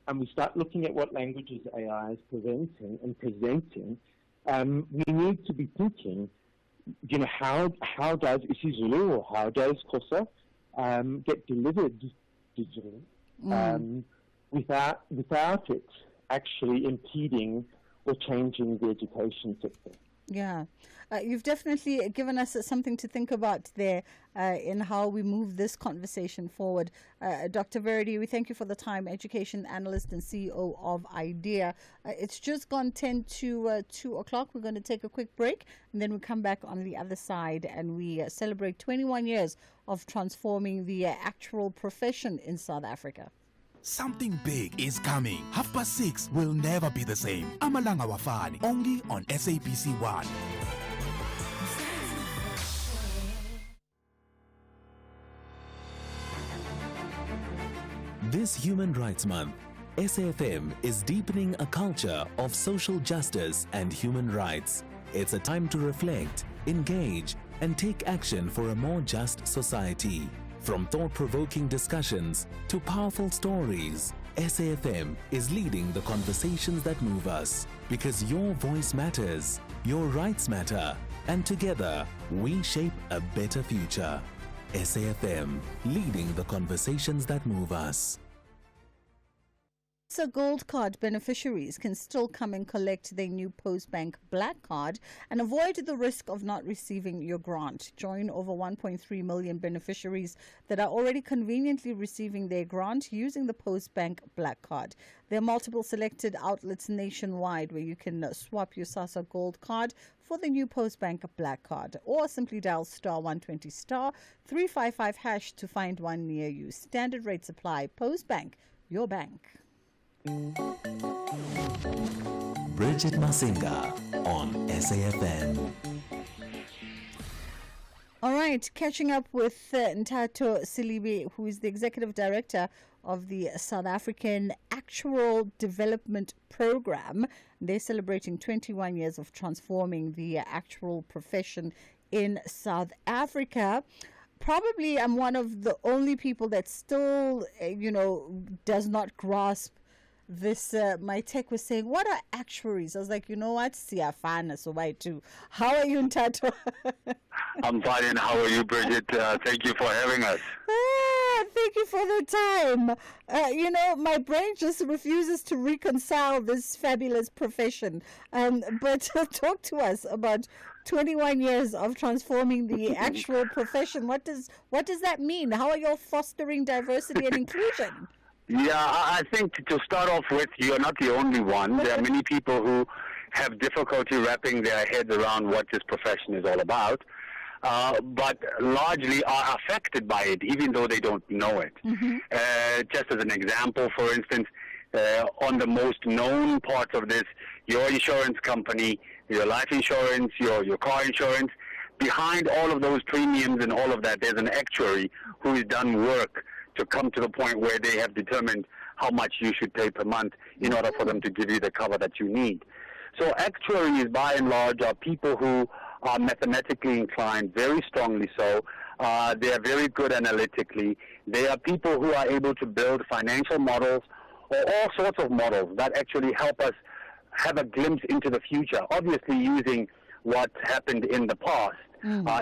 and we start looking at what languages AI is presenting, we need to be thinking, how does isiZulu or how does Xhosa get delivered digitally without it actually impeding or changing the education sector. Yeah, you've definitely given us something to think about there in how we move this conversation forward. Dr. Verity, we thank you for the time, education analyst and CEO of IDEA. It's just gone 10 to 2 o'clock. We're going to take a quick break, and then we come back on the other side and we celebrate 21 years of transforming the actual profession in South Africa. Something big is coming. 6:30 will never be the same. Amalanga Wafani, only on SABC 1. This Human Rights Month, SAFM is deepening a culture of social justice and human rights. It's a time to reflect, engage, and take action for a more just society. From thought-provoking discussions to powerful stories, SAFM is leading the conversations that move us. Because your voice matters, your rights matter, and together we shape a better future. SAFM, leading the conversations that move us. So Gold Card beneficiaries can still come and collect their new Postbank Black Card and avoid the risk of not receiving your grant. Join over 1.3 million beneficiaries that are already conveniently receiving their grant using the Postbank Black Card. There are multiple selected outlets nationwide where you can swap your SASSA Gold Card for the new Postbank Black Card, or simply dial *120 *355# to find one near you. Standard rates apply. Postbank, your bank. Bridget Masinga on SAFM. All right, catching up with Ntato Silibi, who is the Executive Director of the South African Actual Development Program. They're celebrating 21 years of transforming the actual profession in South Africa. Probably I'm one of the only people that still, does not grasp this. My tech was saying, what are actuaries? I was like, you know what? Siyafana, so why too. How are you, Ntato? I'm fine, and how are you, Bridget? Thank you for having us. Thank you for the time. My brain just refuses to reconcile this fabulous profession. But talk to us about 21 years of transforming the actual profession. What does that mean? How are you all fostering diversity and inclusion? Yeah, I think to start off with, you're not the only one. There are many people who have difficulty wrapping their heads around what this profession is all about, but largely are affected by it, even though they don't know it. Just as an example, for instance, on the most known parts of this, your insurance company, your life insurance, your car insurance, behind all of those premiums and all of that, there's an actuary who has done work to come to the point where they have determined how much you should pay per month in order for them to give you the cover that you need. So actuaries, by and large, are people who are mathematically inclined, very strongly so. They are very good analytically. They are people who are able to build financial models or all sorts of models that actually help us have a glimpse into the future, obviously using what happened in the past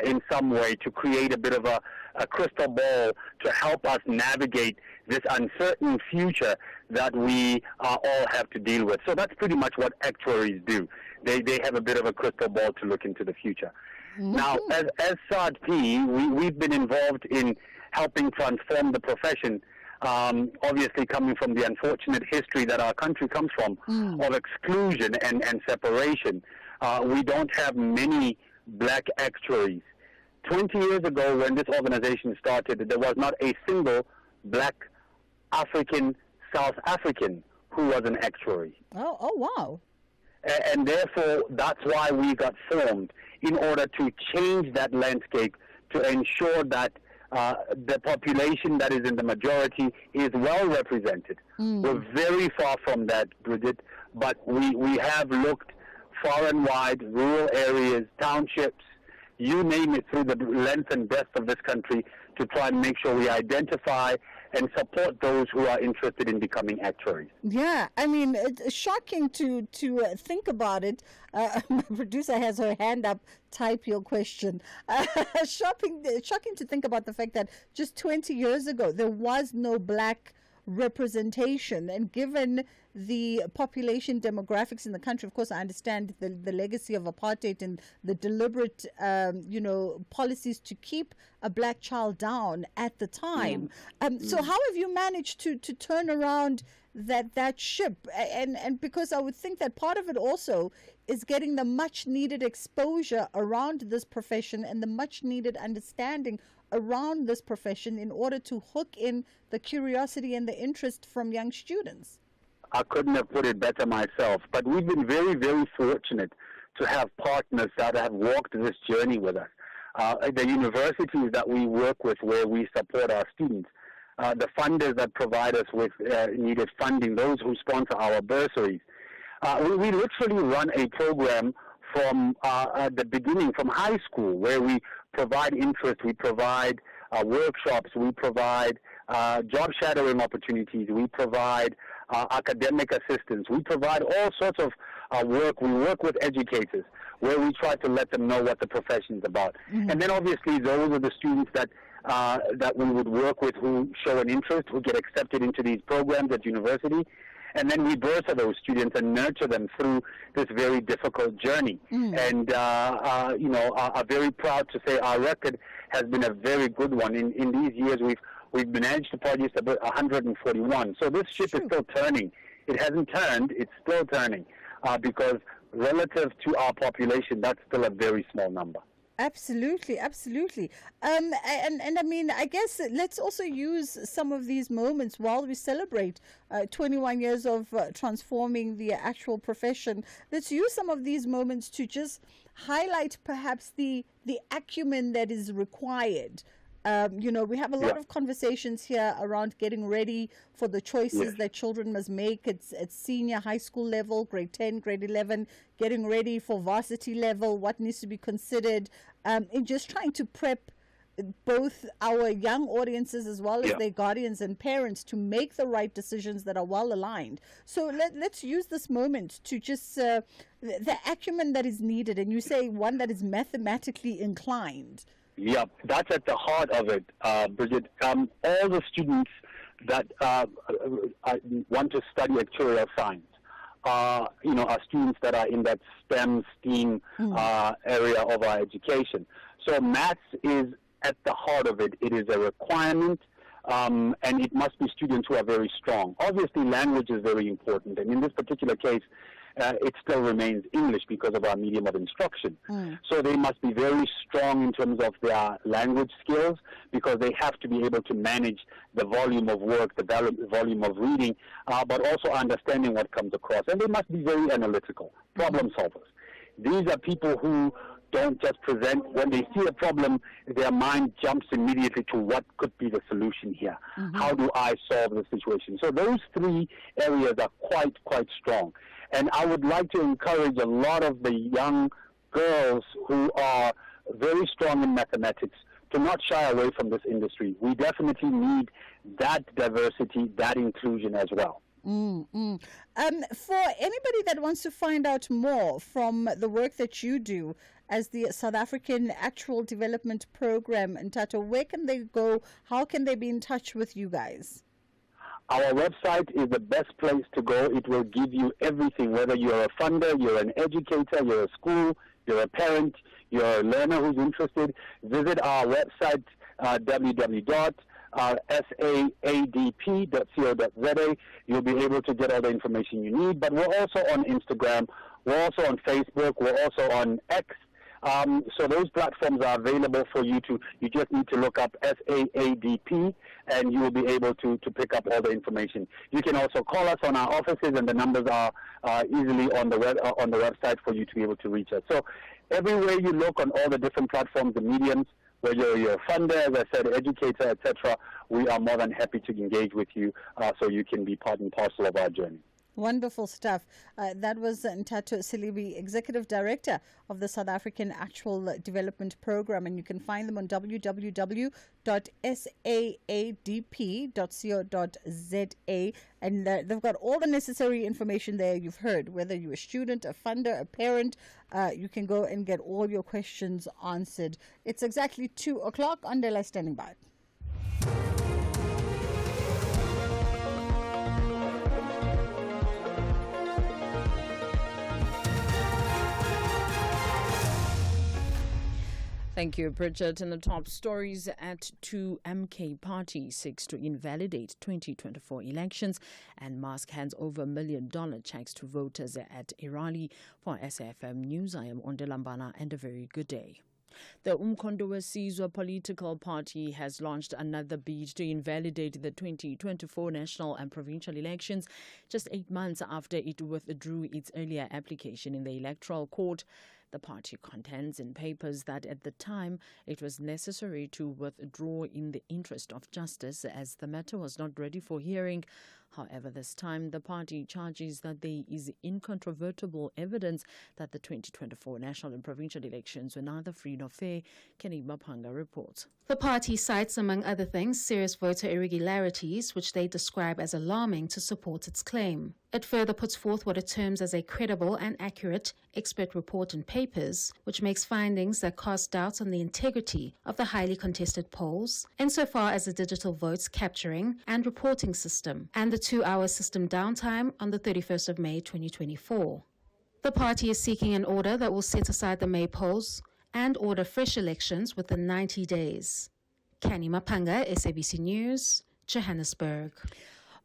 in some way to create a bit of a crystal ball to help us navigate this uncertain future that we all have to deal with. So that's pretty much what actuaries do. They have a bit of a crystal ball to look into the future. Now, as SADP, we've been involved in helping transform the profession, obviously coming from the unfortunate history that our country comes from of exclusion and separation. We don't have many black actuaries. 20 years ago, when this organization started, there was not a single black African South African who was an actuary. Oh, wow. And therefore, that's why we got formed, in order to change that landscape to ensure that the population that is in the majority is well represented. We're very far from that, Bridget, but we have looked far and wide, rural areas, townships, you name it, through the length and breadth of this country to try and make sure we identify and support those who are interested in becoming actuaries. Yeah, I mean, it's shocking to think about it. My producer has her hand up. Type your question. Shocking to think about the fact that just 20 years ago there was no black representation, and given the population demographics in the country, of course I understand the legacy of apartheid and the deliberate policies to keep a black child down at the time. So how have you managed to turn around that ship? And because I would think that part of it also is getting the much needed exposure around this profession and the much needed understanding around this profession in order to hook in the curiosity and the interest from young students. I couldn't have put it better myself, but we've been very, very fortunate to have partners that have walked this journey with us. The universities that we work with, where we support our students, the funders that provide us with needed funding, those who sponsor our bursaries. We literally run a program from the beginning, from high school, where we provide interest, we provide workshops, we provide job shadowing opportunities, we provide academic assistance, we provide all sorts of work. We work with educators where we try to let them know what the profession is about. And then obviously those are the students that we would work with who show an interest, who get accepted into these programs at university. And then we bursa those students and nurture them through this very difficult journey. And, are very proud to say our record has been a very good one. In these years, we've managed to produce about 141. So this ship is still turning. It hasn't turned, it's still turning, because relative to our population, that's still a very small number. Absolutely, absolutely. And I mean, I guess let's also use some of these moments while we celebrate 21 years of transforming the actual profession. Let's use some of these moments to just highlight perhaps the acumen that is required. We have a lot of conversations here around getting ready for the choices that children must make at senior high school level, grade 10, grade 11, getting ready for varsity level, what needs to be considered, in just trying to prep both our young audiences as well as their guardians and parents to make the right decisions that are well aligned. So let's use this moment to just the acumen that is needed, and you say one that is mathematically inclined. Yep, that's at the heart of it, Bridget. All the students that want to study actuarial science, are students that are in that STEM area of our education. So maths is at the heart of it. It is a requirement, and it must be students who are very strong. Obviously, language is very important, and in this particular case, it still remains English because of our medium of instruction. So they must be very strong in terms of their language skills, because they have to be able to manage the volume of work, the volume of reading, but also understanding what comes across. And they must be very analytical, problem solvers. These are people who don't just present. When they see a problem, their mind jumps immediately to what could be the solution here. How do I solve the situation? So those three areas are quite strong. And I would like to encourage a lot of the young girls who are very strong in mathematics to not shy away from this industry. We definitely need that diversity, that inclusion as well. For anybody that wants to find out more from the work that you do as the South African Actual Development Program, Ntato, where can they go? How can they be in touch with you guys? Our website is the best place to go. It will give you everything, whether you're a funder, you're an educator, you're a school, you're a parent, you're a learner who's interested. Visit our website, www.saadp.co.za. You'll be able to get all the information you need. But we're also on Instagram. We're also on Facebook. We're also on X. So those platforms are available for you you just need to look up SAADP, and you will be able to pick up all the information. You can also call us on our offices, and the numbers are easily on the website for you to be able to reach us. So everywhere you look on all the different platforms, the mediums, whether you're a funder, as I said, educator, etc., we are more than happy to engage with you so you can be part and parcel of our journey. Wonderful stuff. That was Ntato Silibi, Executive Director of the South African Actual Development Program, and you can find them on www.saadp.co.za, and they've got all the necessary information there. You've heard, whether you're a student, a funder, a parent, you can go and get all your questions answered. It's exactly 2 o'clock. Andela standing by. Thank you, Bridget. In the top stories, at 2 MK Party seeks to invalidate 2024 elections, and Musk hands over $1 million checks to voters at a rally. For SAFM News, I am Ondelambana, and a very good day. The Umkhonto weSizwe political party has launched another bid to invalidate the 2024 national and provincial elections, just 8 months after it withdrew its earlier application in the Electoral Court. The party contends in papers that at the time it was necessary to withdraw in the interest of justice, as the matter was not ready for hearing. However, this time the party charges that there is incontrovertible evidence that the 2024 national and provincial elections were neither free nor fair. Kenny Mapanga reports. The party cites, among other things, serious voter irregularities, which they describe as alarming, to support its claim. It further puts forth what it terms as a credible and accurate expert report in papers, which makes findings that cast doubts on the integrity of the highly contested polls, insofar as the digital votes capturing and reporting system, and the 2-hour system downtime on the 31st of May 2024. The party is seeking an order that will set aside the May polls and order fresh elections within 90 days. Kani Mapanga, SABC News, Johannesburg.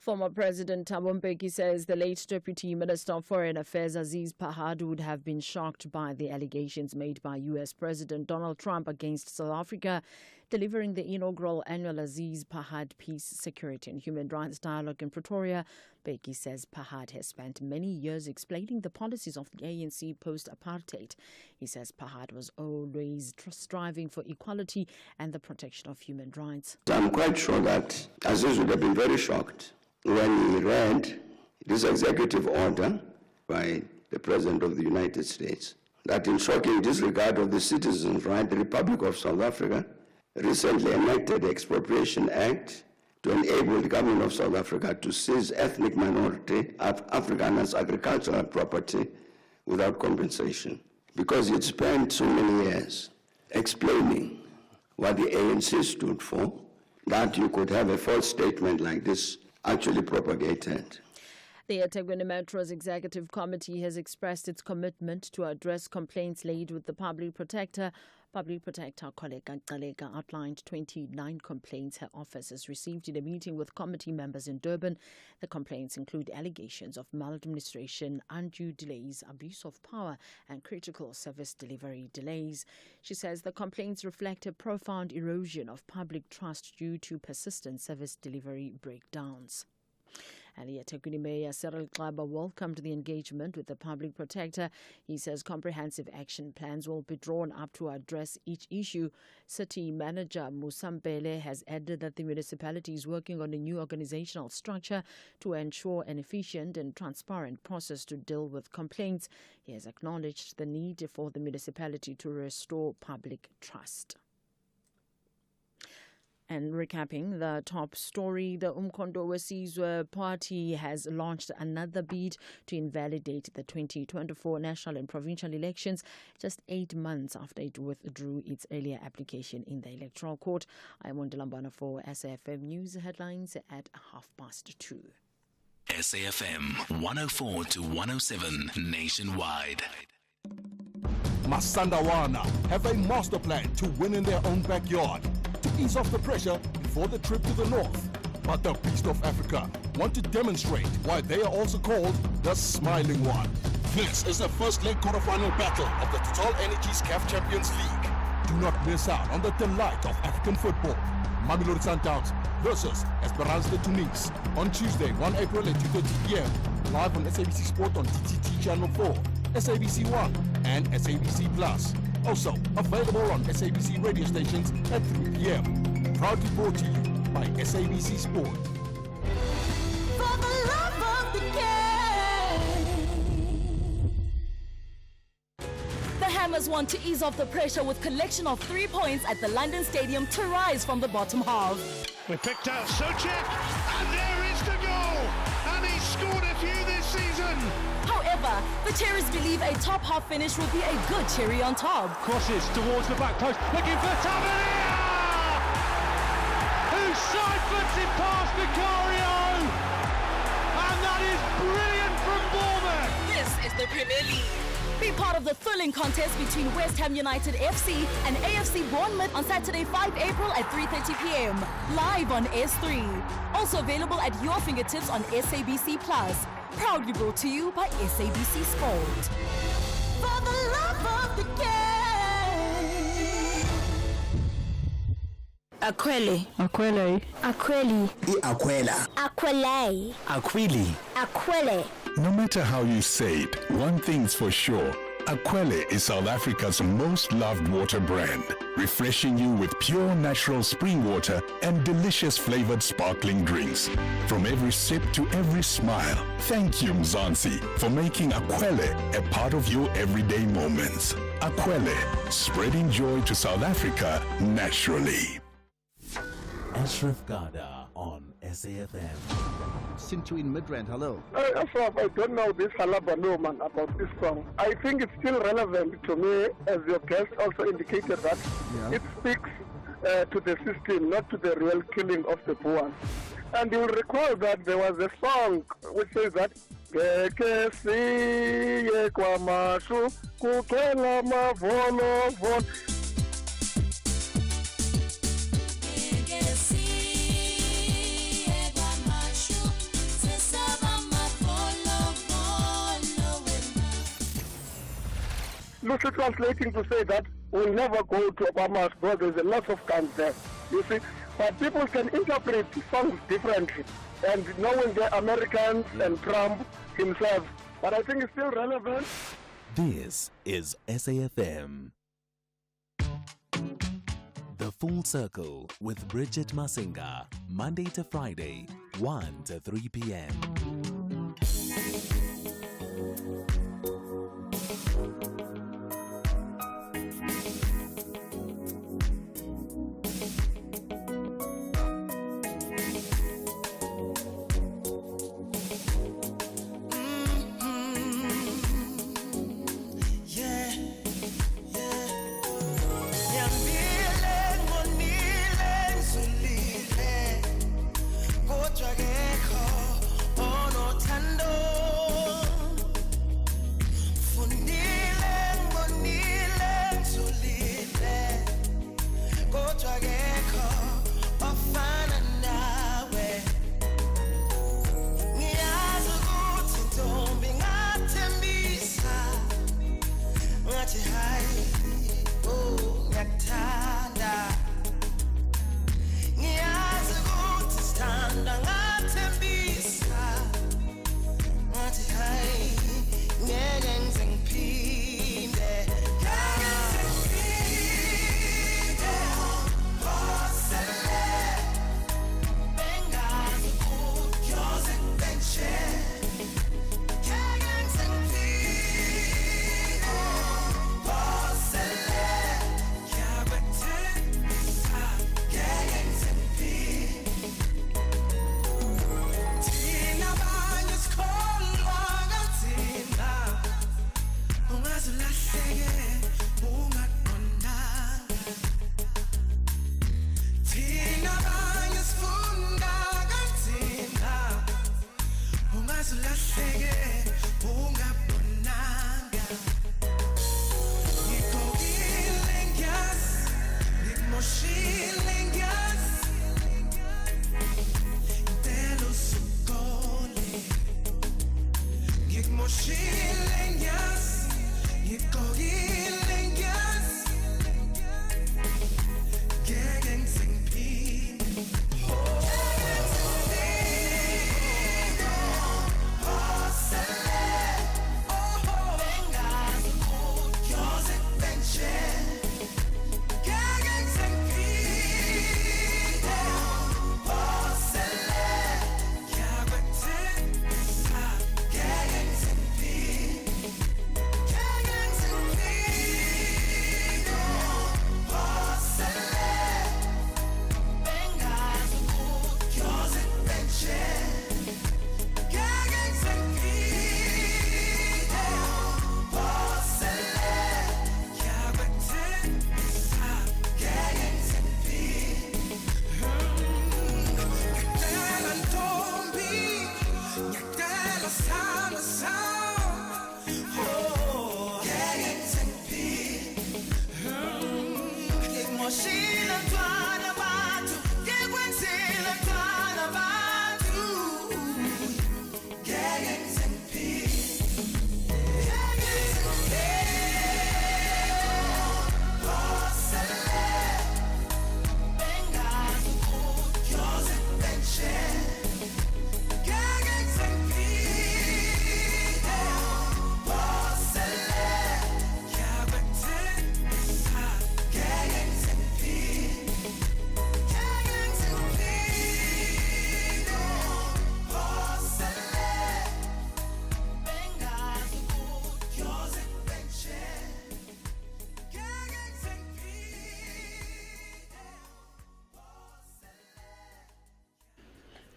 Former President Thabo Mbeki says the late Deputy Minister of Foreign Affairs Aziz Pahad would have been shocked by the allegations made by U.S. President Donald Trump against South Africa, delivering the inaugural annual Aziz Pahad Peace, Security and Human Rights Dialogue in Pretoria. Mbeki says Pahad has spent many years explaining the policies of the ANC post-apartheid. He says Pahad was always striving for equality and the protection of human rights. I'm quite sure that Aziz would have been very shocked when he read this executive order by the President of the United States, that in shocking disregard of the citizens' right, the Republic of South Africa recently enacted the Expropriation Act to enable the government of South Africa to seize ethnic minority Afrikaners' agricultural property without compensation, because it spent so many years explaining what the ANC stood for, that you could have a false statement like this actually propagated. The eThekwini Metro's Executive Committee has expressed its commitment to address complaints laid with the Public Protector. Public Protector Koleka Gcaleka outlined 29 complaints her office has received in a meeting with committee members in Durban. The complaints include allegations of maladministration, undue delays, abuse of power, and critical service delivery delays. She says the complaints reflect a profound erosion of public trust due to persistent service delivery breakdowns. And the eThekwini Mayor Cyril Xaba welcomed the engagement with the Public Protector. He says comprehensive action plans will be drawn up to address each issue. City Manager Musampele has added that the municipality is working on a new organizational structure to ensure an efficient and transparent process to deal with complaints. He has acknowledged the need for the municipality to restore public trust. And recapping the top story, the Umkhonto weSizwe Party has launched another bid to invalidate the 2024 national and provincial elections just 8 months after it withdrew its earlier application in the Electoral Court. I'm Wondalambana for SAFM News headlines at 2:30. SAFM 104 to 107 nationwide. Masandawana have a master plan to win in their own backyard, to ease off the pressure before the trip to the north. But the Beast of Africa want to demonstrate why they are also called the Smiling One. This is the first leg quarterfinal battle of the Total Energies CAF Champions League. Do not miss out on the delight of African football. Mamelodi Sundowns versus Esperance de Tunis on Tuesday, 1 April at 2:30 p.m. live on SABC Sport on DTT Channel 4, SABC 1 and SABC Plus. Also available on SABC radio stations at 3 p.m. Proudly brought to you by SABC Sport. For the love of the game. The Hammers want to ease off the pressure with collection of 3 points at the London Stadium to rise from the bottom half. We picked out Socek, and there is the goal, and he's scored a few this season. However, the Cherries believe a top half finish will be a good cherry on top. Crosses towards the back post, looking for Tavernier, who side-flips it past Vicario, and that is brilliant from Bournemouth. This is the Premier League. Be part of the thrilling contest between West Ham United FC and AFC Bournemouth on Saturday, 5 April at 3:30 p.m. live on S3. Also available at your fingertips on SABC Plus. Proudly brought to you by SABC Sport. For the love of the game. Akwele. Akwele. Akweli. Akwela. Akwele. Akwili. Akwele. No matter how you say it, one thing's for sure. Aquele is South Africa's most loved water brand, refreshing you with pure natural spring water and delicious flavored sparkling drinks. From every sip to every smile, thank you Mzansi for making Aquele a part of your everyday moments. Aquele, spreading joy to South Africa naturally. Ashraf Gada on SAFM. Sintu in Midrand, hello. Ashraf, I don't know this Halabano man about this song. I think it's still relevant to me, as your guest also indicated that it speaks to the system, not to the real killing of the poor. And you'll recall that there was a song which says that loosely translating to say that we'll never go to Obama's because there's a lot of guns there, you see. But people can interpret songs differently, and knowing the Americans and Trump himself. But I think it's still relevant. This is SAFM. The Full Circle with Bridget Masinga, Monday to Friday, 1 to 3 p.m.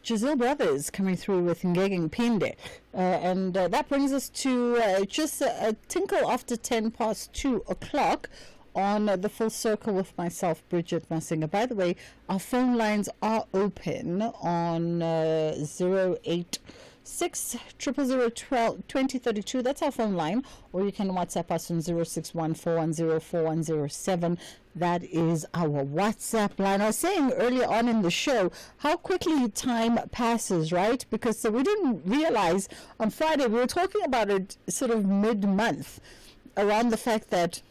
Giselle Brothers coming through with Ngege Phinde. And that brings us to just a tinkle after 10 past 2 o'clock on the Full Circle with myself, Bridget Masinga. By the way, our phone lines are open on 086 000 2032. That's our phone line. Or you can WhatsApp us on 061-410-4107. That is our WhatsApp line. I was saying earlier on in the show how quickly time passes, right? Because we didn't realize on Friday, we were talking about it sort of mid-month. around the fact that,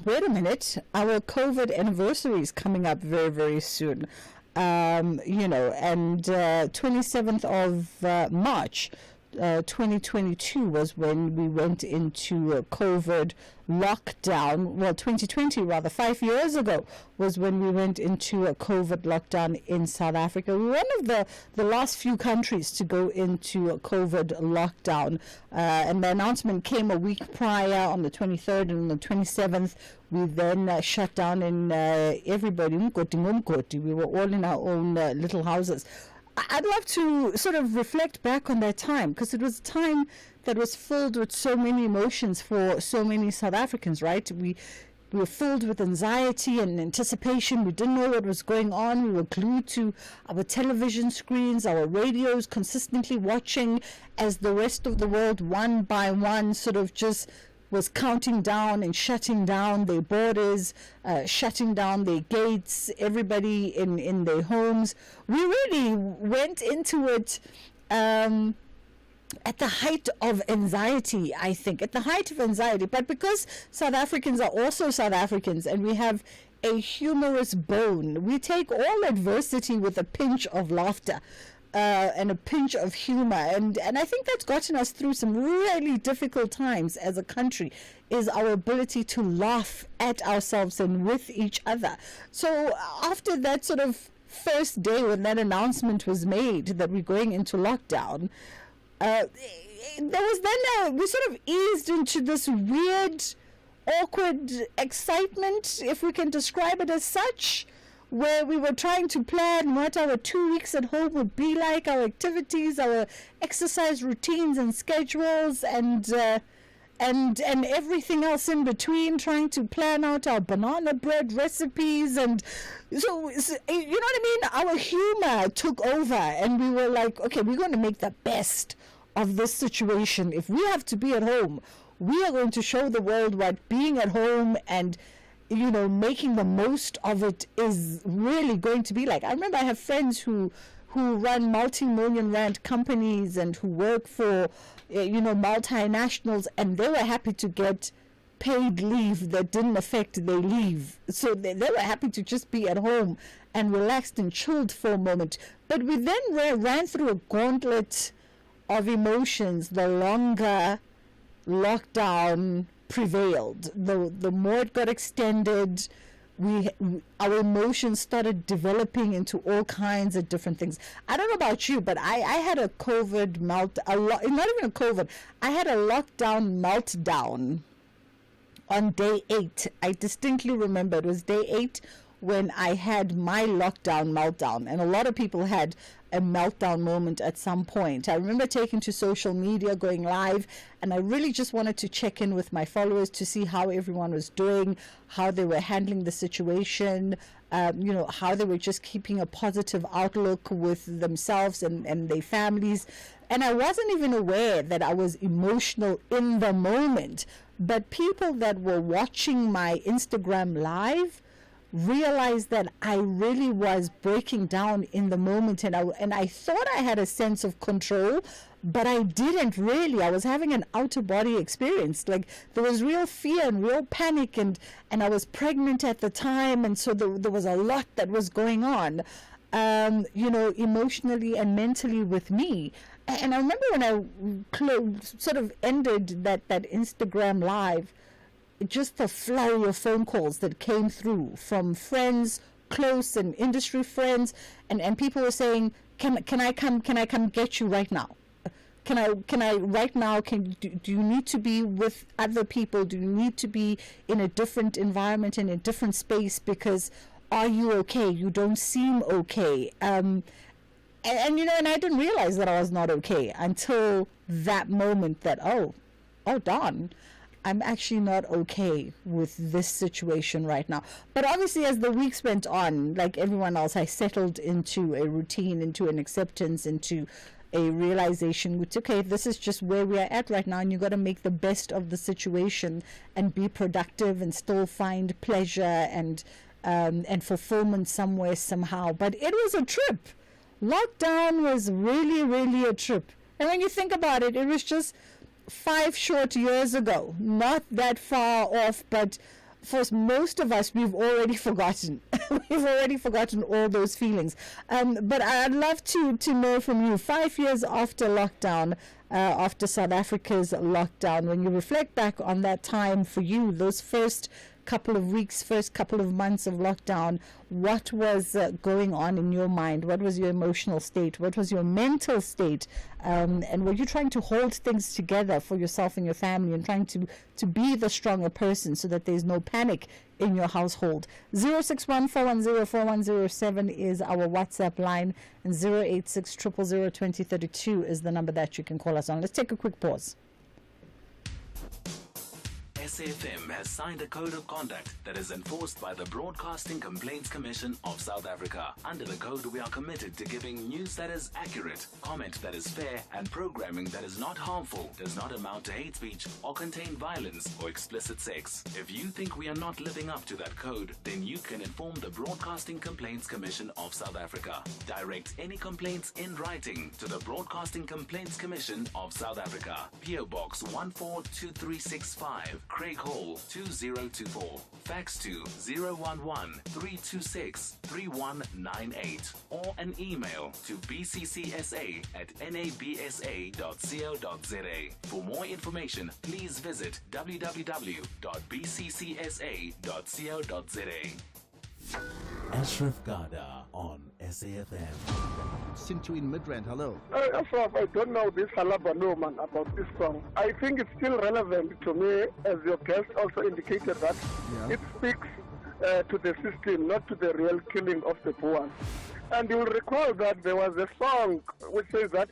wait a minute, our COVID anniversary is coming up very, very soon. And 27th of March 2022 was when we went into a COVID lockdown. Well, 2020 rather, 5 years ago was when we went into a COVID lockdown in South Africa. We were one of the last few countries to go into a COVID lockdown. And the announcement came a week prior on the 23rd and on the 27th. We then shut down in everybody. We were all in our own little houses. I'd love to sort of reflect back on that time, because it was a time that was filled with so many emotions for so many South Africans, right? We were filled with anxiety and anticipation. We didn't know what was going on. We were glued to our television screens, our radios, consistently watching as the rest of the world, one by one, sort of just was counting down and shutting down their borders, shutting down their gates, everybody in their homes. We really went into it at the height of anxiety, I think, at the height of anxiety. But because South Africans are also South Africans and we have a humorous bone, we take all adversity with a pinch of laughter. And a pinch of humor, and I think that's gotten us through some really difficult times as a country, is our ability to laugh at ourselves and with each other. So after that sort of first day when that announcement was made that we're going into lockdown, there was then we sort of eased into this weird, awkward excitement, if we can describe it as such, where we were trying to plan what our 2 weeks at home would be like, our activities, our exercise routines and schedules, and everything else in between, trying to plan out our banana bread recipes. And so you know what I mean? Our humor took over, and we were like, okay, we're going to make the best of this situation. If we have to be at home, we are going to show the world what being at home and making the most of it is really going to be like. I remember I have friends who run multi-million rand companies and who work for, multinationals, and they were happy to get paid leave that didn't affect their leave. So they were happy to just be at home and relaxed and chilled for a moment. But we then ran through a gauntlet of emotions the longer lockdown prevailed. The more it got extended, our emotions started developing into all kinds of different things. I don't know about you, but I had a COVID not even a COVID, I had a lockdown meltdown on day 8. I distinctly remember it was day 8 when I had my lockdown meltdown, and a lot of people had a meltdown moment at some point. I remember taking to social media, going live, and I really just wanted to check in with my followers to see how everyone was doing, how they were handling the situation, how they were just keeping a positive outlook with themselves and their families. And I wasn't even aware that I was emotional in the moment, but people that were watching my Instagram live realized that I really was breaking down in the moment, and I thought I had a sense of control, but I didn't really. I was having an out-of-body experience. Like, there was real fear and real panic, and I was pregnant at the time, and so there was a lot that was going on, emotionally and mentally with me. And I remember when I sort of ended that Instagram live, just the flurry of phone calls that came through from friends, close and industry friends, and people were saying, can I come get you right now? Can I right now? Do you need to be with other people? Do you need to be in a different environment, in a different space? Because are you okay? You don't seem okay. And I didn't realize that I was not okay until that moment that, oh darn, I'm actually not okay with this situation right now. But obviously, as the weeks went on, like everyone else, I settled into a routine, into an acceptance, into a realization, which, okay, this is just where we are at right now, and you got to make the best of the situation and be productive and still find pleasure and fulfillment somewhere, somehow. But it was a trip. Lockdown was really, really a trip. And when you think about it, it was just 5 short years ago, not that far off, but for most of us, we've already forgotten. We've already forgotten all those feelings. But I'd love to know from you, 5 years after lockdown, after South Africa's lockdown, when you reflect back on that time for you, those first couple of weeks, first couple of months of lockdown, what was going on in your mind? What was your emotional state? What was your mental state? And were you trying to hold things together for yourself and your family and trying to be the stronger person so that there's no panic in your household? 061-410-4107 is our WhatsApp line, and 086-000-2032 is the number that you can call us on. Let's take a quick pause. SAFM has signed a code of conduct that is enforced by the Broadcasting Complaints Commission of South Africa. Under the code, we are committed to giving news that is accurate, comment that is fair, and programming that is not harmful, does not amount to hate speech, or contain violence or explicit sex. If you think we are not living up to that code, then you can inform the Broadcasting Complaints Commission of South Africa. Direct any complaints in writing to the Broadcasting Complaints Commission of South Africa. PO Box 142365. Craig Hall 2024. Fax to 011-326-3198 or an email to bccsa@nabsa.co.za. For more information, please visit www.bccsa.co.za. Ashraf Gada on SAFM. Sintu in Midrand, hello. Ashraf, I don't know this Halabano man about this song. I think it's still relevant to me, as your guest also indicated that it speaks to the system, not to the real killing of the poor. And you'll recall that there was a song which says that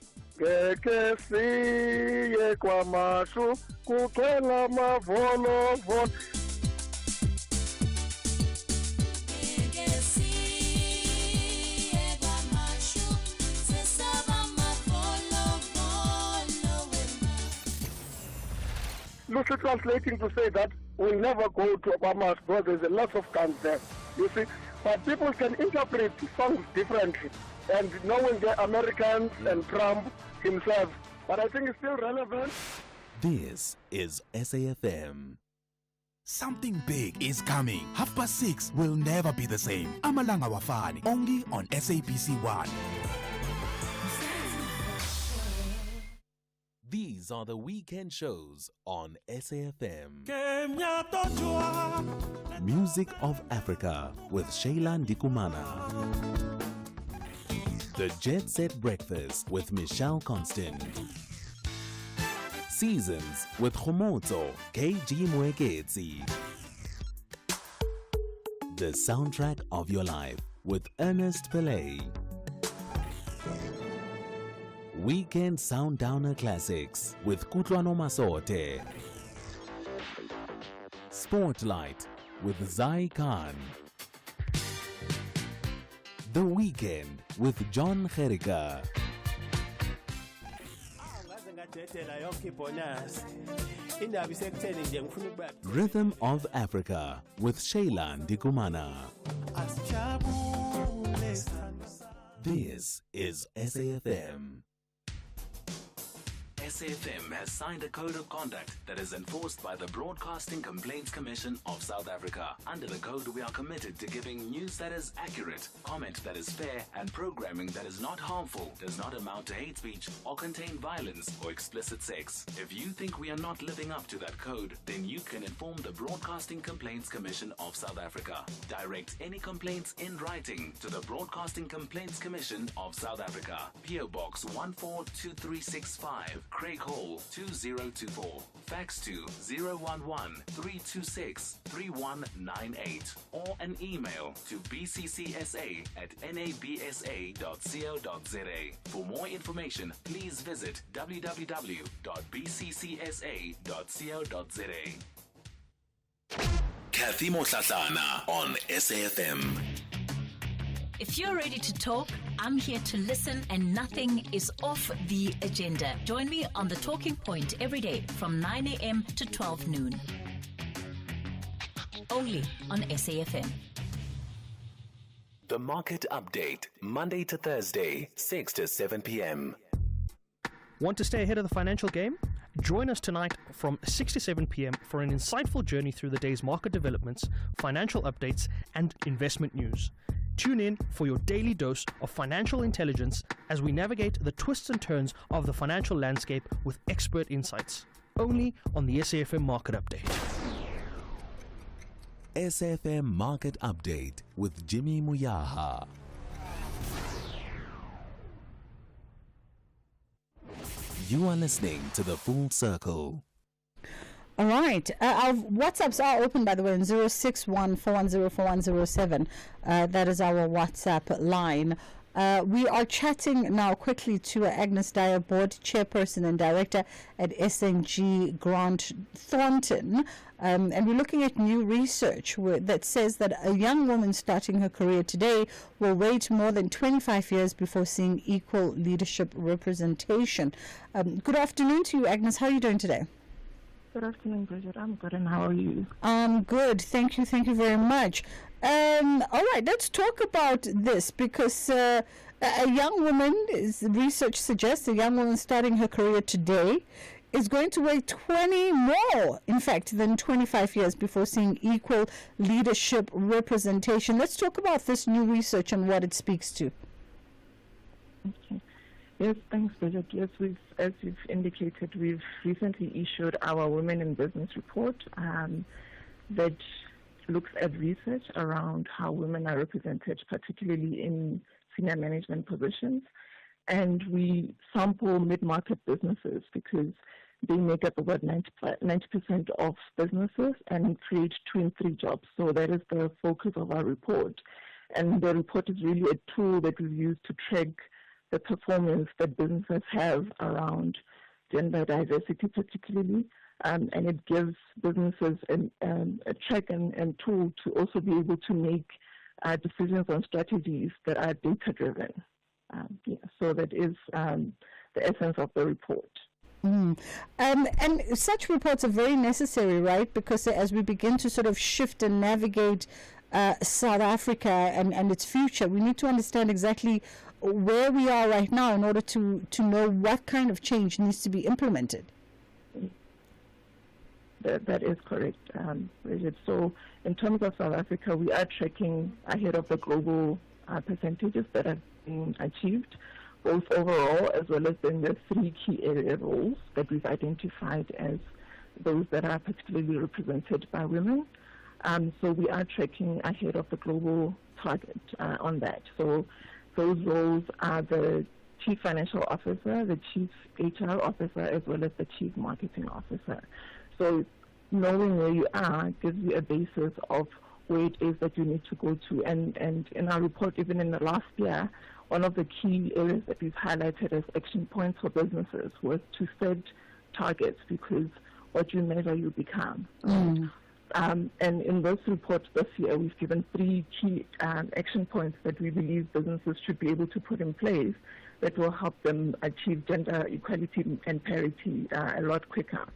loosely translating to say that we'll never go to Obama's because there's a lot of guns there, you see. But people can interpret songs differently, and knowing the Americans and Trump himself. But I think it's still relevant. This is SAFM. Something big is coming. 6:30 will never be the same. Amalanga Wafani, only on SABC 1. These are the weekend shows on SAFM. Music of Africa with Shayla Ndikumana. The Jet Set Breakfast with Michelle Constant. Seasons with Khomotso KG Mweketsi. The soundtrack of your life with Ernest Pillay. Weekend Soundowner Classics with Kutlwano Masote. Spotlight with Zai Khan. The Weekend with John Kherika. Rhythm of Africa with Shayla Ndikumana. This is SAFM. SAFM has signed a code of conduct that is enforced by the Broadcasting Complaints Commission of South Africa. Under the code, we are committed to giving news that is accurate, comment that is fair, and programming that is not harmful, does not amount to hate speech, or contain violence or explicit sex. If you think we are not living up to that code, then you can inform the Broadcasting Complaints Commission of South Africa. Direct any complaints in writing to the Broadcasting Complaints Commission of South Africa. PO Box 142365. Craig Hall 2024. Fax to 011-326-3198 or an email to bccsa@nabsa.co.za. For more information, please visit www.bccsa.co.za. Kathy Motlatlana on SAFM. If you're ready to talk, I'm here to listen and nothing is off the agenda. Join me on The Talking Point every day from 9 a.m. to 12 noon. Only on SAFM. The Market Update, Monday to Thursday, 6 to 7 p.m. Want to stay ahead of the financial game? Join us tonight from 6 to 7 p.m. for an insightful journey through the day's market developments, financial updates, and investment news. Tune in for your daily dose of financial intelligence as we navigate the twists and turns of the financial landscape with expert insights. Only on the SAFM Market Update. SAFM Market Update with Jimmy Muyaha. You are listening to The Full Circle. All right. Our WhatsApps are open, by the way, on 061-410-4107. That is our WhatsApp line. We are chatting now quickly to Agnes Dyer, Board Chairperson and Director at SNG Grant Thornton. And we're looking at new research that says that a young woman starting her career today will wait more than 25 years before seeing equal leadership representation. Good afternoon to you, Agnes. How are you doing today? Good afternoon, Bridget. I'm good, and how are you? I'm good. Thank you very much. All right, let's talk about this because a young woman, research suggests, a young woman starting her career today is going to wait 20 more, in fact, than 25 years before seeing equal leadership representation. Let's talk about this new research and what it speaks to. Okay. Yes, thanks, Bridget. Yes, as you've indicated, we've recently issued our Women in Business report that looks at research around how women are represented, particularly in senior management positions. And we sample mid-market businesses because they make up about 90% of businesses and create 2 in 3 jobs. So that is the focus of our report. And the report is really a tool that we use to track the performance that businesses have around gender diversity particularly. And it gives businesses a track and tool to also be able to make decisions on strategies that are data-driven. So that is the essence of the report. And such reports are very necessary, right? Because as we begin to sort of shift and navigate South Africa and its future, we need to understand exactly where we are right now in order to know what kind of change needs to be implemented. That is correct, Bridget. So in terms of South Africa, we are tracking ahead of the global percentages that have been achieved, both overall as well as in the 3 key area roles that we've identified as those that are particularly represented by women. So we are tracking ahead of the global target on that. So those roles are the Chief Financial Officer, the Chief HR Officer, as well as the Chief Marketing Officer. So knowing where you are gives you a basis of where it is that you need to go to. And in our report, even in the last year, one of the key areas that we've highlighted as action points for businesses was to set targets, because what you measure, you become. Right? And in this report this year, we've given 3 key action points that we believe businesses should be able to put in place that will help them achieve gender equality and parity a lot quicker.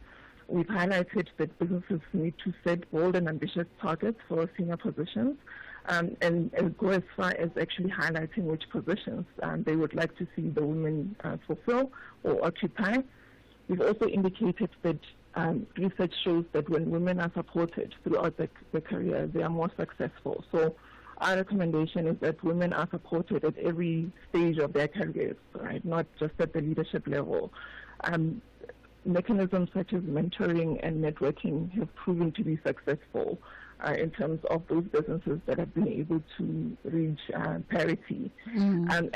We've highlighted that businesses need to set bold and ambitious targets for senior positions and go as far as actually highlighting which positions they would like to see the women fulfill or occupy. We've also indicated that research shows that when women are supported throughout their career, they are more successful. So our recommendation is that women are supported at every stage of their careers, right? Not just at the leadership level. Mechanisms such as mentoring and networking have proven to be successful in terms of those businesses that have been able to reach parity. And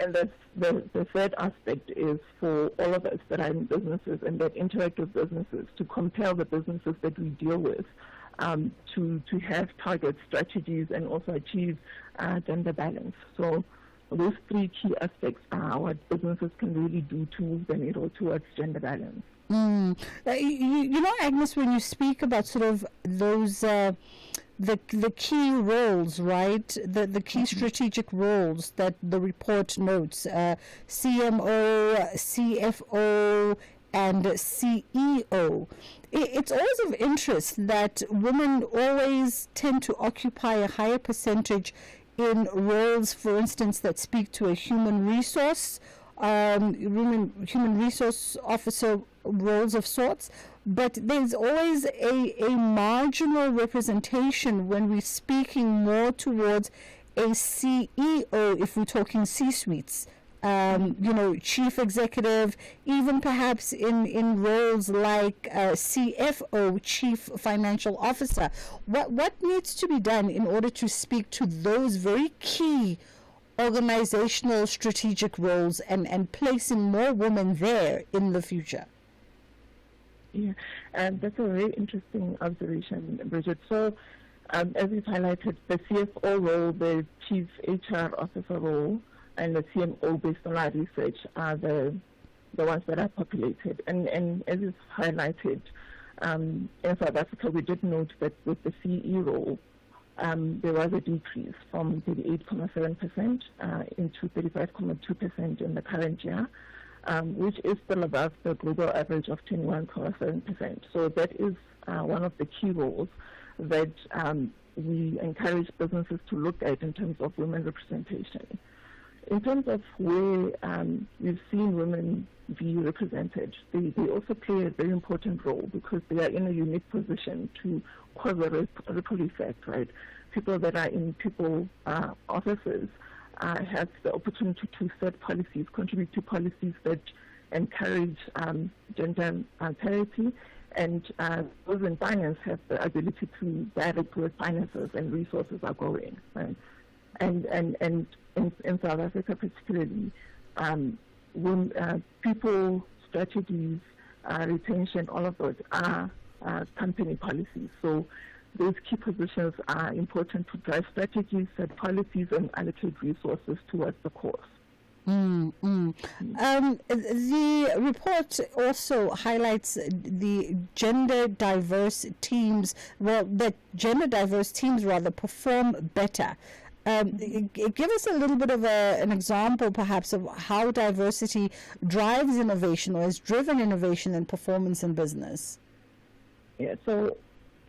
the third aspect is for all of us that are in businesses and that interact with businesses to compel the businesses that we deal with to have target strategies and also achieve gender balance. So those 3 key aspects are what businesses can really do to move the needle towards gender balance. You know, Agnes, when you speak about sort of those the key roles, right? The key strategic roles that the report notes, CMO, CFO, and CEO. It's always of interest that women always tend to occupy a higher percentage in roles, for instance, that speak to a human resource officer roles of sorts, but there's always a marginal representation when we're speaking more towards a CEO, if we're talking C-suites. Chief executive, even perhaps in roles like CFO, Chief Financial Officer. What needs to be done in order to speak to those very key organizational strategic roles and placing more women there in the future? Yeah, that's a very interesting observation, Bridget. So, as you've highlighted, the CFO role, the Chief HR Officer role, and the CMO, based on our research, are the ones that are populated. And as is highlighted, in South Africa, we did note that with the CE role, there was a decrease from 38.7% into 35.2% in the current year, which is still above the global average of 21.7%. So that is one of the key roles that we encourage businesses to look at in terms of women representation. In terms of where we've seen women be represented, they also play a very important role because they are in a unique position to cause a ripple effect, right? People that are in people offices have the opportunity to set policies, contribute to policies that encourage gender parity, and those in finance have the ability to direct where finances and resources are going, right? And in South Africa particularly, when people, strategies, retention, all of those are company policies. So those key positions are important to drive strategies, set policies, and allocate resources towards the cause. The report also highlights the gender diverse teams, perform better. Give us a little bit of an example, perhaps, of how diversity drives innovation or has driven innovation and performance in business. Yeah, so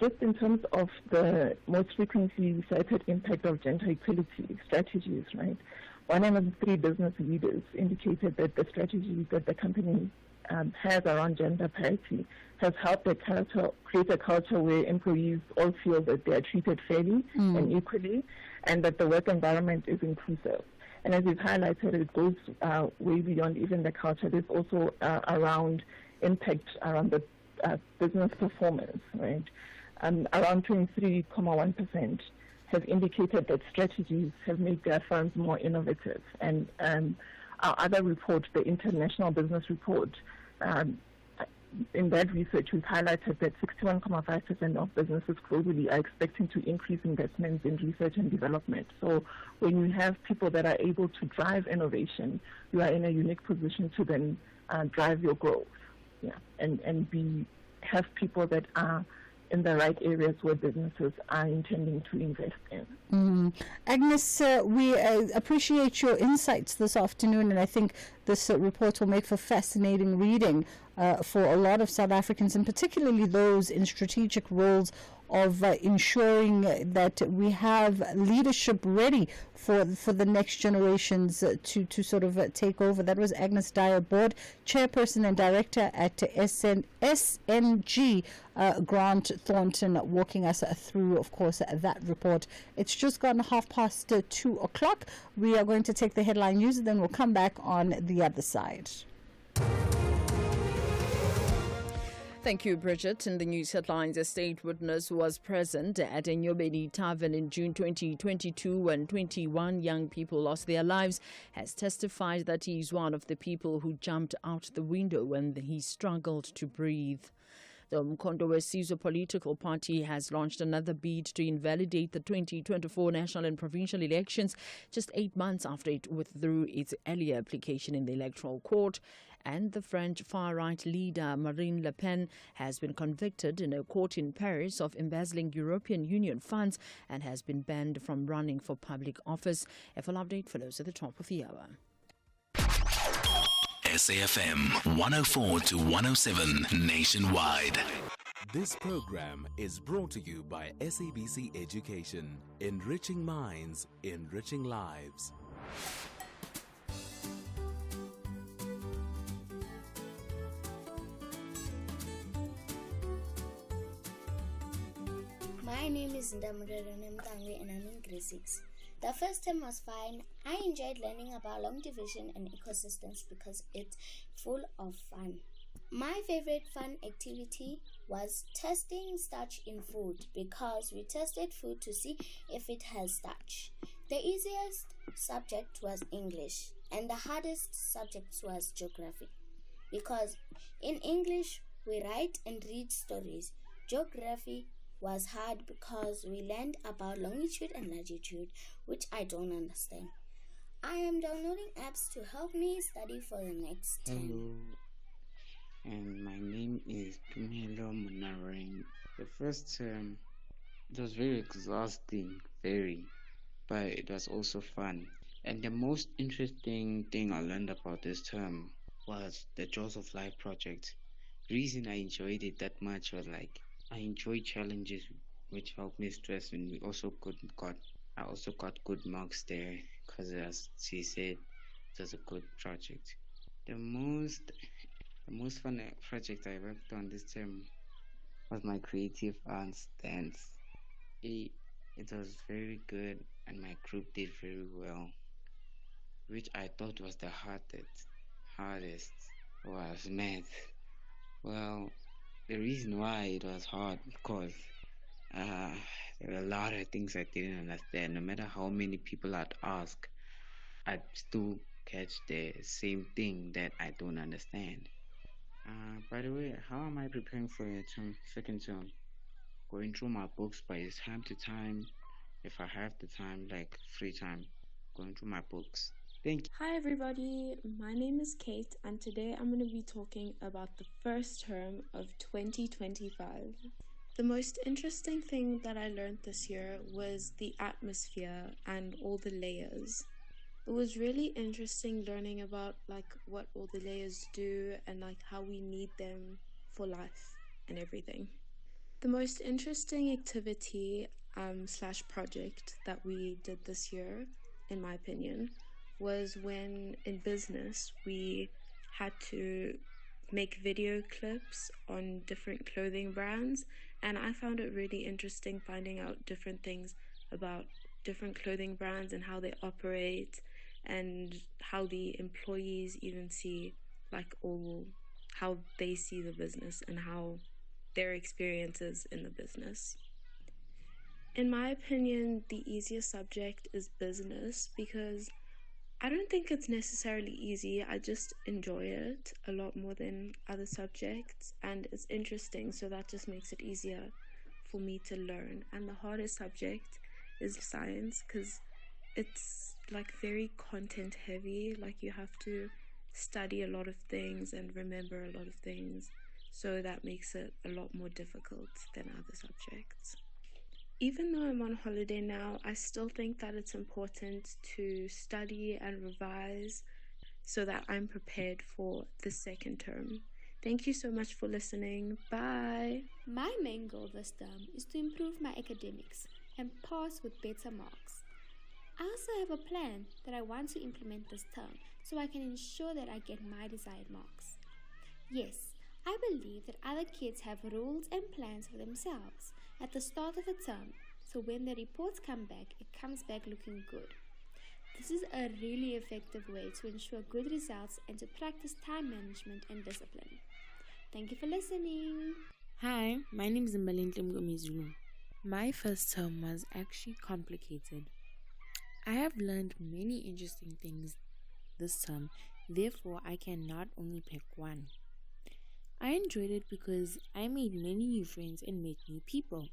just in terms of the most frequently cited impact of gender equality strategies, right? 1 in 3 business leaders indicated that the strategies that the company has around gender parity has helped create a culture where employees all feel that they are treated fairly and equally, and that the work environment is inclusive. And as you've highlighted, it goes way beyond even the culture. There's also around impact around the business performance, right? Around 23.1% have indicated that strategies have made their firms more innovative. And our other report, the International Business Report, in that research, we've highlighted that 61.5% of businesses globally are expecting to increase investments in research and development. So when you have people that are able to drive innovation, you are in a unique position to then drive your growth, and have people that are in the right areas where businesses are intending to invest in. Agnes, we appreciate your insights this afternoon, and I think this report will make for fascinating reading for a lot of South Africans, and particularly those in strategic roles of ensuring that we have leadership ready for the next generations to sort of take over. That was Agnes Dyer, Board Chairperson and Director at SNG, Grant Thornton, walking us through, of course, that report. It's just gone 2:30. We are going to take the headline news, and then we'll come back on the other side. Thank you, Bridget. In the news headlines, a state witness was present at a Nyobeni tavern in June 2022 when 21 young people lost their lives, has testified that he is one of the people who jumped out the window when he struggled to breathe. The Mkondo Wesizwe political party has launched another bid to invalidate the 2024 national and provincial elections just 8 months after it withdrew its earlier application in the Electoral Court. And the French far-right leader Marine Le Pen has been convicted in a court in Paris of embezzling European Union funds and has been banned from running for public office. A full update follows at the top of the hour. SAFM 104 to 107 nationwide. This program is brought to you by SABC Education, enriching minds, enriching lives. My name is Ndamurero Nemtangwe and I'm in grade 6. The first term was fine. I enjoyed learning about long division and ecosystems because it's full of fun. My favorite fun activity was testing starch in food because we tested food to see if it has starch. The easiest subject was English and the hardest subject was geography because in English we write and read stories. Geography was hard because we learned about longitude and latitude, which I don't understand. I am downloading apps to help me study for the next term. Hello, and my name is Tumelo Munareng. The first term, it was very exhausting, but it was also fun. And the most interesting thing I learned about this term was the Jaws of Life project. The reason I enjoyed it that much was I enjoy challenges which helped me stress, and I also got good marks there because, as she said, it was a good project. The most fun project I worked on this term was my creative arts dance. It was very good, and my group did very well. Which I thought was the hardest was math. Well, the reason why it was hard because there were a lot of things I didn't understand. No matter how many people I'd ask, I'd still catch the same thing that I don't understand. By the way, how am I preparing for your second term? Going through my books by time to time, if I have the time, like free time, going through my books. Thank you. Hi everybody, my name is Kate and today I'm going to be talking about the first term of 2025. The most interesting thing that I learned this year was the atmosphere and all the layers. It was really interesting learning about what all the layers do and how we need them for life and everything. The most interesting activity / project that we did this year, in my opinion, was when in business we had to make video clips on different clothing brands, and I found it really interesting finding out different things about different clothing brands and how they operate and how the employees even see how they see the business and how their experiences in the business. In my opinion, the easiest subject is business because I don't think it's necessarily easy. I just enjoy it a lot more than other subjects and it's interesting, so that just makes it easier for me to learn. And the hardest subject is science because it's very content heavy. You have to study a lot of things and remember a lot of things, so that makes it a lot more difficult than other subjects. Even though I'm on holiday now, I still think that it's important to study and revise so that I'm prepared for the second term. Thank you so much for listening. Bye. My main goal this term is to improve my academics and pass with better marks. I also have a plan that I want to implement this term so I can ensure that I get my desired marks. Yes, I believe that other kids have rules and plans for themselves at the start of the term, so when the reports come back, it comes back looking good. This is a really effective way to ensure good results and to practice time management and discipline. Thank you for listening. Hi, my name is Mbalintle Mgomezulu. My first term was actually complicated. I have learned many interesting things this term, therefore I can not only pick one. I enjoyed it because I made many new friends and met new people.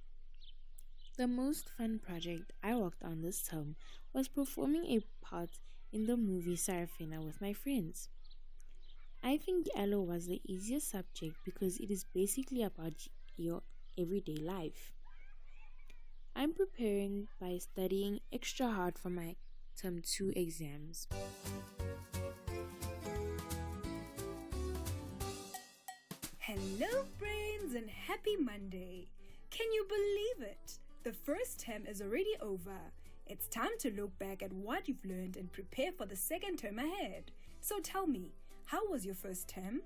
The most fun project I worked on this term was performing a part in the movie Sarafina with my friends. I think Elo was the easiest subject because it is basically about your everyday life. I'm preparing by studying extra hard for my Term 2 exams. Hello brains and happy Monday! Can you believe it? The first term is already over. It's time to look back at what you've learned and prepare for the second term ahead. So tell me, how was your first term?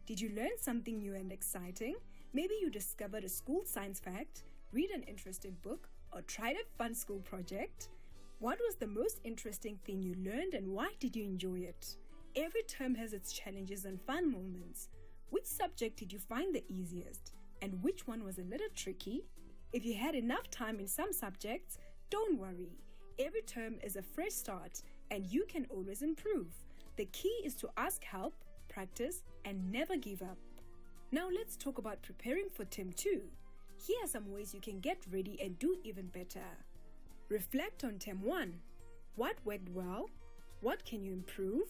Did you learn something new and exciting? Maybe you discovered a school science fact, read an interesting book, or tried a fun school project? What was the most interesting thing you learned and why did you enjoy it? Every term has its challenges and fun moments. Which subject did you find the easiest? And which one was a little tricky? If you had enough time in some subjects, don't worry. Every term is a fresh start and you can always improve. The key is to ask help, practice, and never give up. Now let's talk about preparing for Term 2. Here are some ways you can get ready and do even better. Reflect on Term 1. What worked well? What can you improve?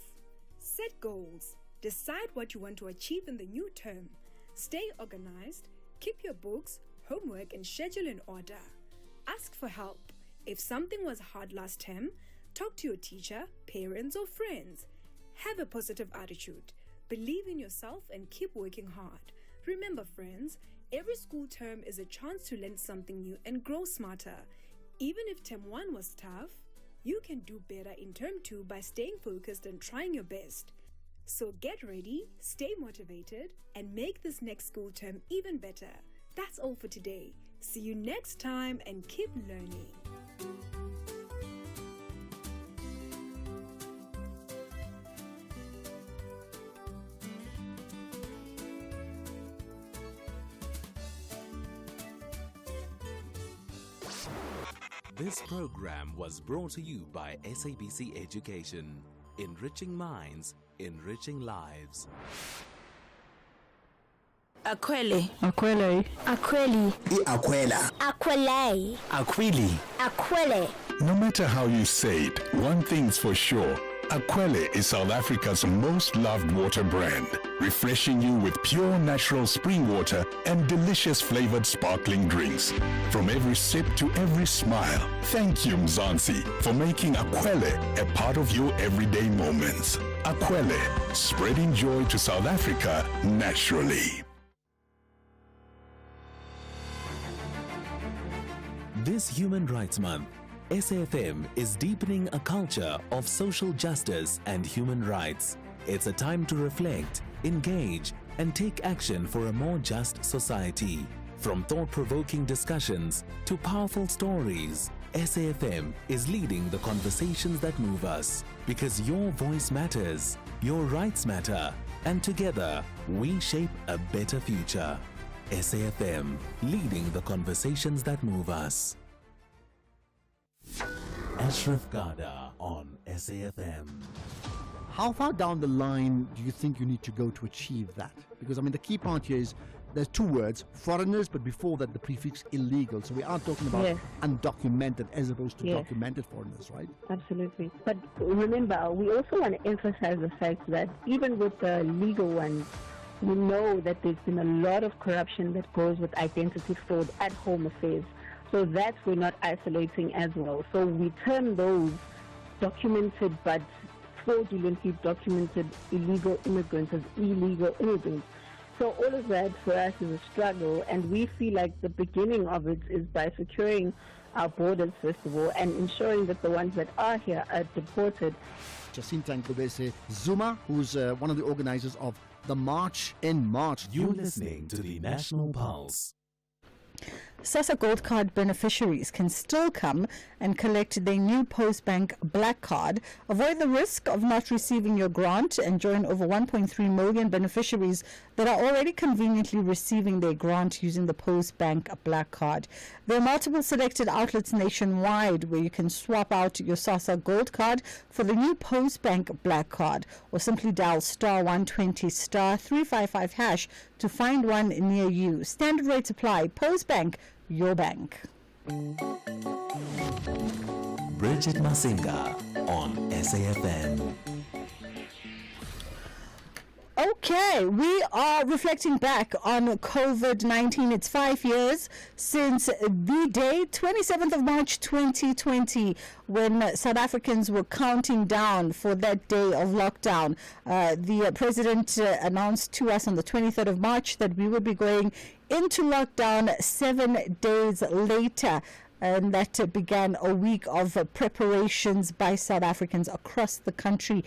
Set goals. Decide what you want to achieve in the new term. Stay organized. Keep your books, homework, and schedule in order. Ask for help. If something was hard last term, talk to your teacher, parents, or friends. Have a positive attitude. Believe in yourself and keep working hard. Remember, friends, every school term is a chance to learn something new and grow smarter. Even if Term 1 was tough, you can do better in Term 2 by staying focused and trying your best. So get ready, stay motivated, and make this next school term even better. That's all for today. See you next time and keep learning. This program was brought to you by SABC Education. Enriching minds, enriching lives. Akwele. Akwele. Akweli. Akwela. Akwele. Akwili. Akwele. No matter how you say it, one thing's for sure. Aquele is South Africa's most loved water brand, refreshing you with pure natural spring water and delicious flavored sparkling drinks. From every sip to every smile, thank you Mzansi for making Aquele a part of your everyday moments. Aquele, spreading joy to South Africa naturally. This Human Rights Month, SAFM is deepening a culture of social justice and human rights. It's a time to reflect, engage, and take action for a more just society. From thought-provoking discussions to powerful stories, SAFM is leading the conversations that move us. Because your voice matters, your rights matter, and together we shape a better future. SAFM, leading the conversations that move us. Ashraf Gada on SAFM. How far down the line do you think you need to go to achieve that? Because, I mean, the key part here is there's two words, foreigners, but before that the prefix illegal. So we are talking about undocumented as opposed to documented foreigners, right? Absolutely. But remember, we also want to emphasize the fact that even with the legal ones, we know that there's been a lot of corruption that goes with identity fraud at Home Affairs. So that we're not isolating as well. So we term those documented but fraudulently documented illegal immigrants as illegal immigrants. So all of that for us is a struggle, and we feel like the beginning of it is by securing our borders, first of all, and ensuring that the ones that are here are deported. Jacinta Nkobese Zuma, who's one of the organizers of the March in March. You're listening to the National Pulse. SASSA Gold Card beneficiaries can still come and collect their new Postbank Black Card, avoid the risk of not receiving your grant, and join over 1.3 million beneficiaries that are already conveniently receiving their grant using the Postbank Black Card. There are multiple selected outlets nationwide where you can swap out your SASSA Gold Card for the new Postbank Black Card, or simply dial *120 *355 hash to find one near you. Standard rates apply. Postbank, your bank. Bridget Masinga on SAFM. Okay, we are reflecting back on COVID-19. It's 5 years since the day, 27th of March 2020, when South Africans were counting down for that day of lockdown. The president announced to us on the 23rd of March that we would be going into lockdown 7 days later. And that began a week of preparations by South Africans across the country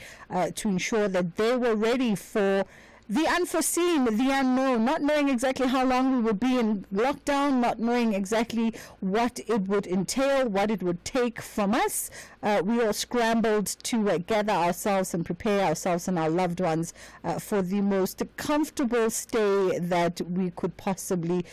to ensure that they were ready for the unforeseen, the unknown, not knowing exactly how long we would be in lockdown, not knowing exactly what it would entail, what it would take from us. We all scrambled to gather ourselves and prepare ourselves and our loved ones for the most comfortable stay that we could possibly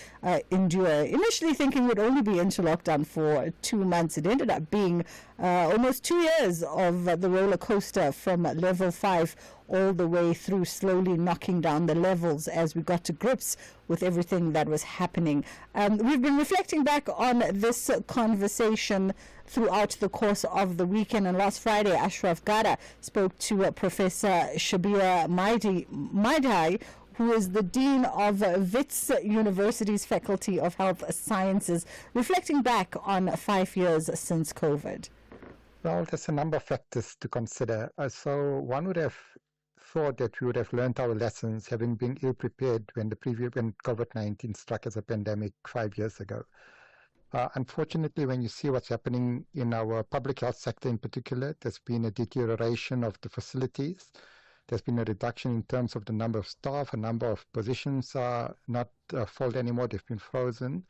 endure. Initially thinking we'd only be into lockdown for 2 months. It ended up being almost 2 years of the roller coaster from level 5 all the way through, slowly knocking down the levels as we got to grips with everything that was happening. We've been reflecting back on this conversation throughout the course of the weekend, and last Friday Ashraf Gada spoke to Professor Shabir Maidai, who is the Dean of Wits University's Faculty of Health Sciences, reflecting back on 5 years since COVID. Well, there's a number of factors to consider. So one would have thought that we would have learned our lessons, having been ill-prepared when COVID-19 struck as a pandemic 5 years ago. Unfortunately, when you see what's happening in our public health sector in particular, there's been a deterioration of the facilities. There's been a reduction in terms of the number of staff. A number of positions are not filled anymore. They've been frozen.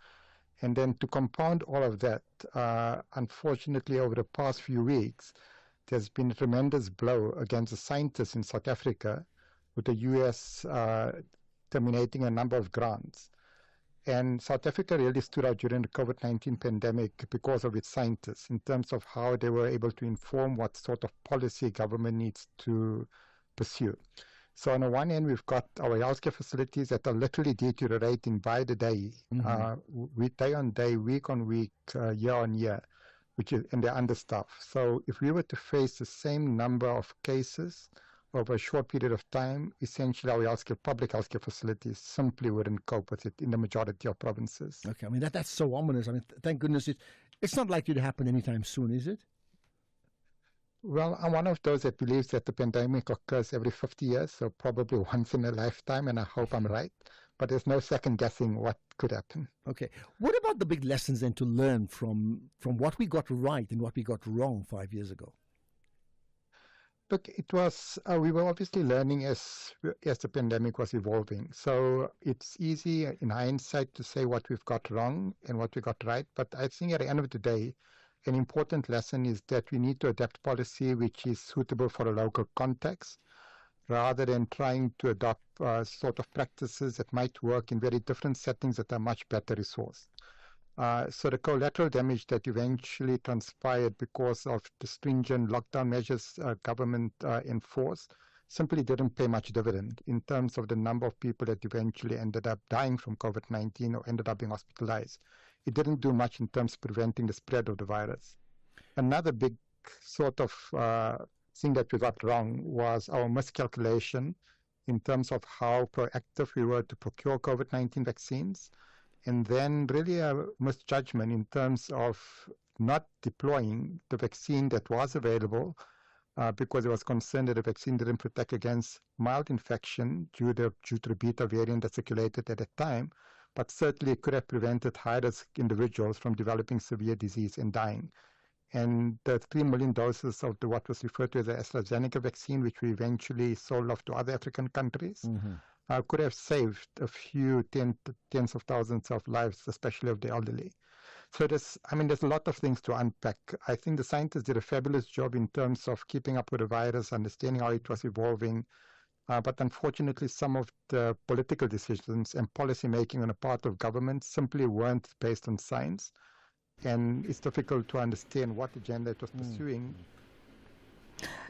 And then to compound all of that, unfortunately, over the past few weeks, there's been a tremendous blow against the scientists in South Africa, with the US terminating a number of grants. And South Africa really stood out during the COVID-19 pandemic because of its scientists in terms of how they were able to inform what sort of policy government needs to pursue. So on the one hand, we've got our healthcare facilities that are literally deteriorating by the day, day on day, week on week, year on year, and they're understaffed. So if we were to face the same number of cases over a short period of time, essentially our public healthcare facilities simply wouldn't cope with it in the majority of provinces. Okay, I mean, that's so ominous. I mean, thank goodness it's not likely to happen anytime soon, is it? Well, I'm one of those that believes that the pandemic occurs every 50 years, so probably once in a lifetime, and I hope I'm right. But there's no second guessing what could happen. Okay. What about the big lessons then to learn from what we got right and what we got wrong 5 years ago? Look, it was, we were obviously learning as the pandemic was evolving. So it's easy in hindsight to say what we've got wrong and what we got right. But I think at the end of the day, an important lesson is that we need to adapt policy which is suitable for a local context, rather than trying to adopt sort of practices that might work in very different settings that are much better resourced. So the collateral damage that eventually transpired because of the stringent lockdown measures government enforced simply didn't pay much dividend in terms of the number of people that eventually ended up dying from COVID-19 or ended up being hospitalized. It didn't do much in terms of preventing the spread of the virus. Another big sort of thing that we got wrong was our miscalculation in terms of how proactive we were to procure COVID-19 vaccines, and then really a misjudgment in terms of not deploying the vaccine that was available because it was concerned that the vaccine didn't protect against mild infection due to the beta variant that circulated at that time, but certainly it could have prevented high-risk individuals from developing severe disease and dying. And the 3 million doses of what was referred to as the AstraZeneca vaccine, which we eventually sold off to other African countries, could have saved a few tens of thousands of lives, especially of the elderly. So there's a lot of things to unpack. I think the scientists did a fabulous job in terms of keeping up with the virus, understanding how it was evolving. But unfortunately, some of the political decisions and policy making on the part of government simply weren't based on science. And it's difficult to understand what agenda it was pursuing.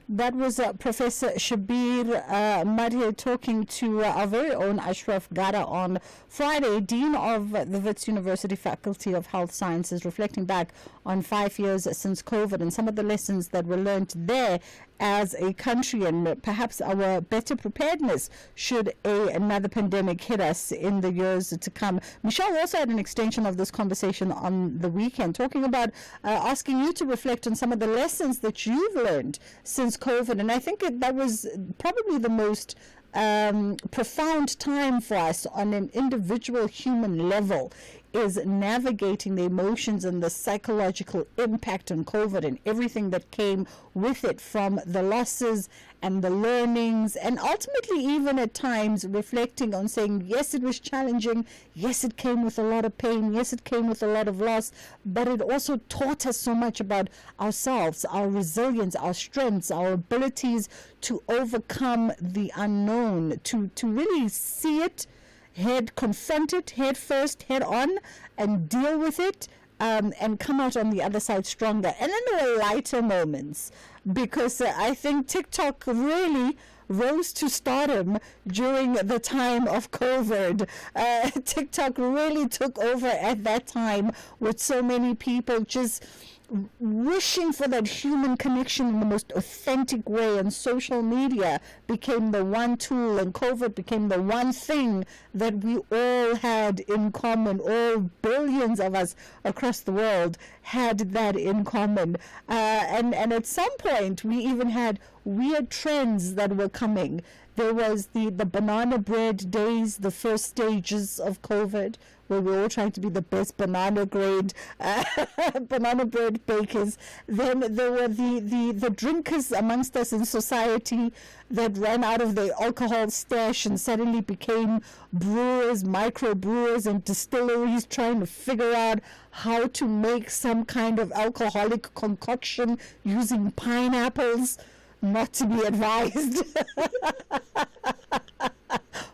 That was Professor Shabir Maidai talking to our very own Ashraf Gada on Friday, Dean of the Wits University Faculty of Health Sciences, reflecting back on 5 years since COVID and some of the lessons that were learned there as a country, and perhaps our better preparedness should another pandemic hit us in the years to come. Michelle also had an extension of this conversation on the weekend, talking about asking you to reflect on some of the lessons that you've learned since COVID, and I think that was probably the most profound time for us on an individual human level is navigating the emotions and the psychological impact on COVID and everything that came with it, from the losses and the learnings, and ultimately even at times reflecting on saying, yes, it was challenging, yes, it came with a lot of pain, yes, it came with a lot of loss, but it also taught us so much about ourselves, our resilience, our strengths, our abilities to overcome the unknown, to really see it, confront it head first, head on, and deal with it, and come out on the other side stronger. And then there were lighter moments, because I think TikTok really rose to stardom during the time of COVID. TikTok really took over at that time, with so many people just wishing for that human connection in the most authentic way, and social media became the one tool, and COVID became the one thing that we all had in common. All billions of us across the world had that in common, and at some point we even had weird trends that were coming. There was the banana bread days, the first stages of COVID, where we were all trying to be the best banana bread bakers. Then there were the drinkers amongst us in society that ran out of their alcohol stash and suddenly became brewers, micro brewers and distilleries, trying to figure out how to make some kind of alcoholic concoction using pineapples. Not to be advised.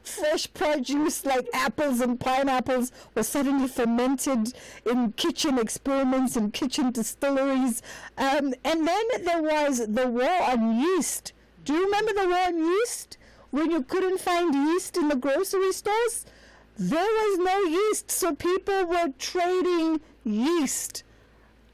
Fresh produce like apples and pineapples were suddenly fermented in kitchen experiments and kitchen distilleries. And then there was the war on yeast. Do you remember the war on yeast? When you couldn't find yeast in the grocery stores? There was no yeast, so people were trading yeast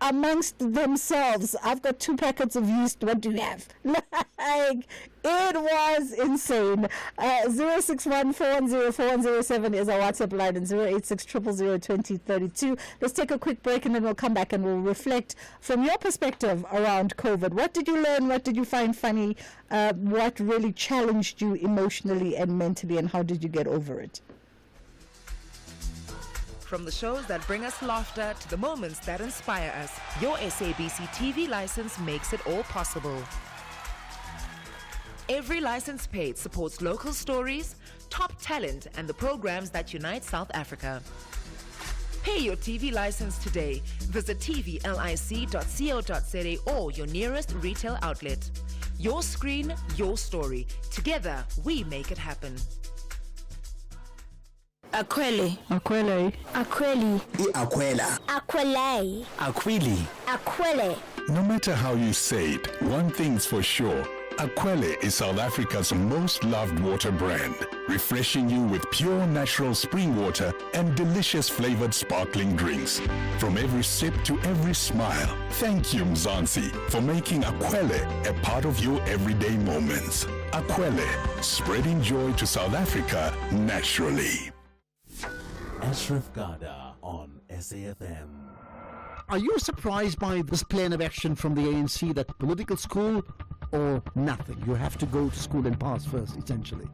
amongst themselves. I've got 2 packets of yeast. What do you have? Like, it was insane. 0614104107 is our WhatsApp line, and 086002032. Let's take a quick break, and then we'll come back and we'll reflect from your perspective around COVID. What did you learn? What did you find funny? What really challenged you emotionally and mentally, and how did you get over it? From the shows that bring us laughter to the moments that inspire us, your SABC TV license makes it all possible. Every license paid supports local stories, top talent, and the programs that unite South Africa. Pay your TV license today. Visit tvlic.co.za or your nearest retail outlet. Your screen, your story. Together, we make it happen. Akwele. Akwele. Akweli. Akwela. Akwele. Akwili. Akwele. No matter how you say it, one thing's for sure. Aquele is South Africa's most loved water brand, refreshing you with pure natural spring water and delicious flavored sparkling drinks. From every sip to every smile, thank you Mzansi for making Aquele a part of your everyday moments. Aquele, spreading joy to South Africa naturally. Ashraf Garda on SAFM. Are you surprised by this plan of action from the ANC, that political school or nothing? You have to go to school and pass first, essentially.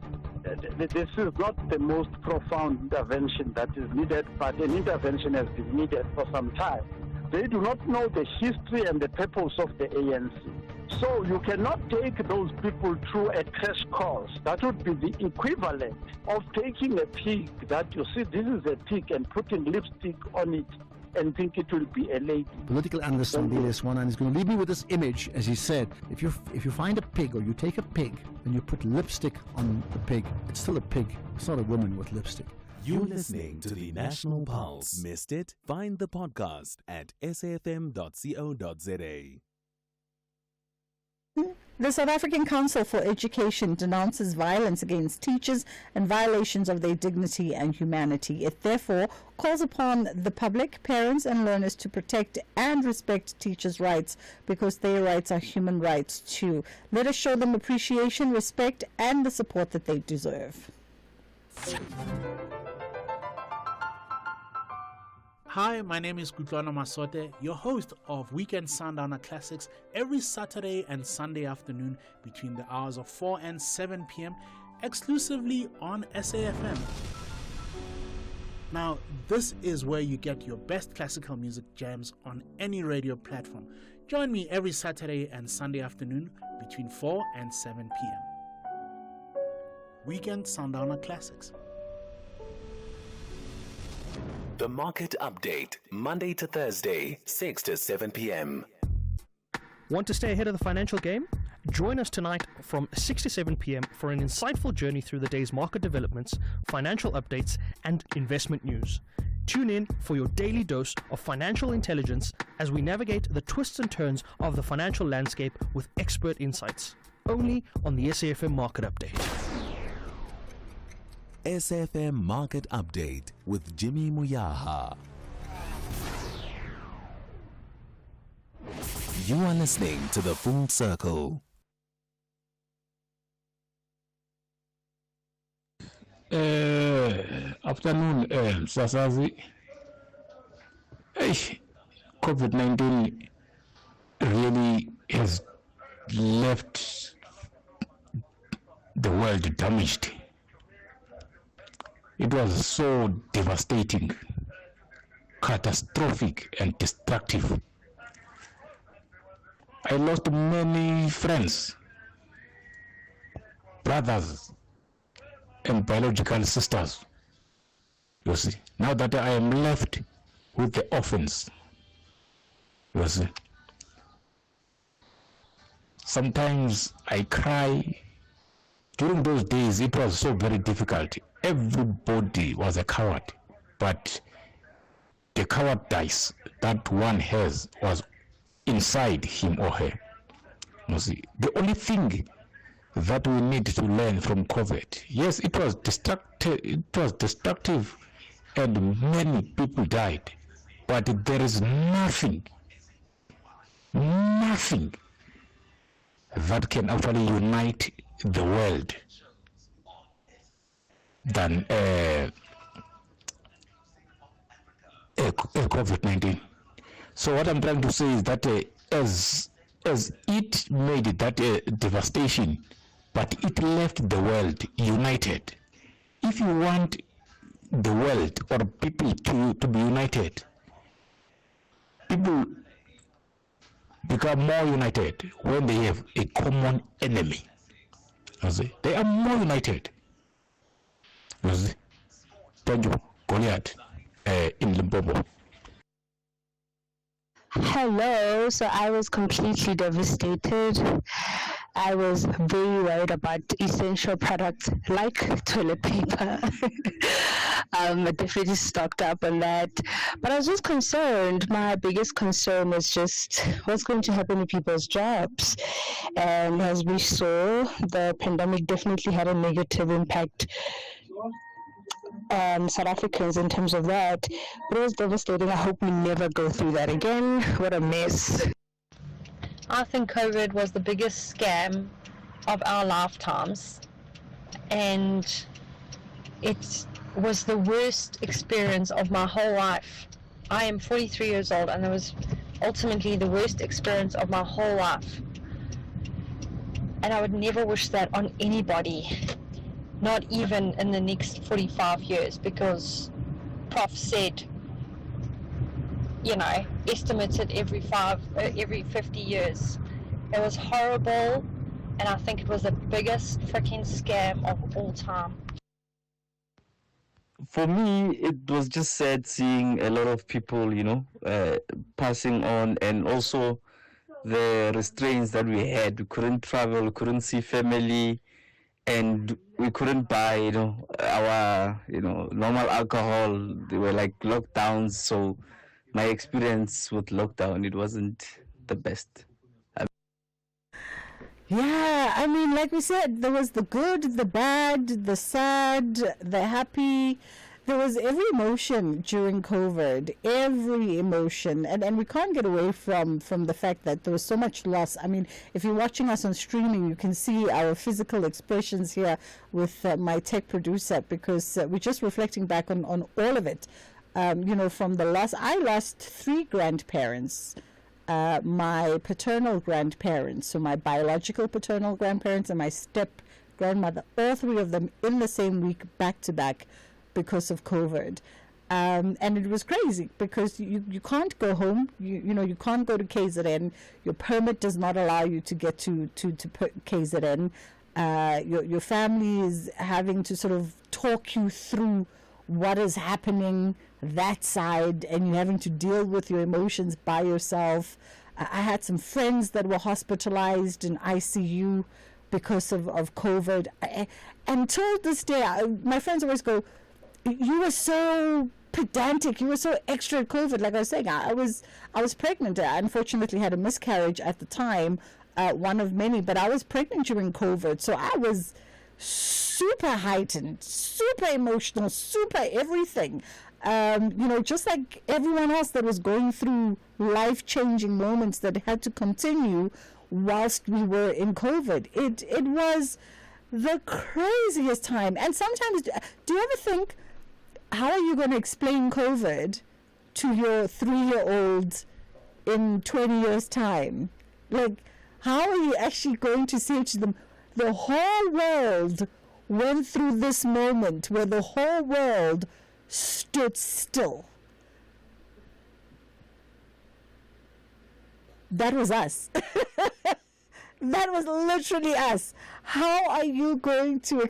This is not the most profound intervention that is needed, but an intervention has been needed for some time. They do not know the history and the purpose of the ANC. So you cannot take those people through a crash course. That would be the equivalent of taking a pig that you see, this is a pig, and putting lipstick on it and think it will be a lady. Political analyst on BLS1 is going to leave me with this image, as he said. If you find a pig, or you take a pig and you put lipstick on the pig, it's still a pig. It's not a woman with lipstick. You're listening to the National Pulse. Missed it? Find the podcast at safm.co.za. The South African Council for Education denounces violence against teachers and violations of their dignity and humanity. It therefore calls upon the public, parents and learners to protect and respect teachers' rights, because their rights are human rights too. Let us show them appreciation, respect and the support that they deserve. Hi, my name is Kutlwana Masote, your host of Weekend Sundowner Classics, every Saturday and Sunday afternoon between the hours of 4 and 7 p.m. exclusively on SAFM. Now, this is where you get your best classical music jams on any radio platform. Join me every Saturday and Sunday afternoon between 4 and 7 p.m. Weekend Sundowner Classics. The Market Update, Monday to Thursday, 6 to 7 p.m. Want to stay ahead of the financial game? Join us tonight from 6 to 7 p.m. for an insightful journey through the day's market developments, financial updates, and investment news. Tune in for your daily dose of financial intelligence as we navigate the twists and turns of the financial landscape with expert insights. Only on the SAFM Market Update. SAFM Market Update with Jimmy Muyaha. You are listening to The Full Circle. Afternoon, Sasazi. COVID-19 really has left the world damaged. It was so devastating, catastrophic, and destructive. I lost many friends, brothers, and biological sisters. You see, now that I am left with the orphans, you see, sometimes I cry. During those days, it was so very difficult. Everybody was a coward, but the cowardice that one has was inside him or her. You see, the only thing that we need to learn from COVID, yes, it was destructive and many people died, but there is nothing that can actually unite the world than COVID-19. So what I'm trying to say is that as it made that devastation, but it left the world united. If you want the world or people to be united, people become more united when they have a common enemy. They are more united. Thank you, Goliath, in Limpopo. Hello, so I was completely devastated. I was very worried about essential products like toilet paper. I definitely stocked up on that. But I was just concerned. My biggest concern was just what's going to happen to people's jobs. And as we saw, the pandemic definitely had a negative impact on South Africans in terms of that. But it was devastating. I hope we never go through that again. What a mess. I think COVID was the biggest scam of our lifetimes, and it was the worst experience of my whole life. I am 43 years old, and it was ultimately the worst experience of my whole life. And I would never wish that on anybody, not even in the next 45 years, because Prof said, you know, estimated every 50 years. It was horrible, and I think it was the biggest freaking scam of all time. For me, it was just sad seeing a lot of people, you know, passing on, and also the restraints that we had. We couldn't travel, we couldn't see family, and we couldn't buy, you know, our, you know, normal alcohol. They were like lockdowns, so my experience with lockdown, it wasn't the best. Yeah, I mean, like we said, there was the good, the bad, the sad, the happy. There was every emotion during COVID, every emotion. And we can't get away from the fact that there was so much loss. I mean, if you're watching us on streaming, you can see our physical expressions here with my tech producer, because we're just reflecting back on all of it. You know, from the loss. I lost 3 grandparents. My paternal grandparents, so my biological paternal grandparents and my step grandmother, all 3 of them in the same week, back to back, because of COVID. And it was crazy because you can't go home. You can't go to KZN. Your permit does not allow you to get to KZN. Your family is having to sort of talk you through what is happening that side, and you're having to deal with your emotions by yourself. I had some friends that were hospitalized in ICU because of COVID. And till this day, my friends always go, "You were so pedantic, you were so extra at COVID." Like I was saying, I was pregnant. I unfortunately had a miscarriage at the time, one of many, but I was pregnant during COVID, so I was super heightened, super emotional, super everything. Just like everyone else that was going through life-changing moments that had to continue whilst we were in COVID. It was the craziest time. And sometimes, do you ever think, how are you going to explain COVID to your 3-year-old in 20 years' time? Like, how are you actually going to say to them, the whole world went through this moment where the whole world stood still? That was us. That was literally us. How are you going to...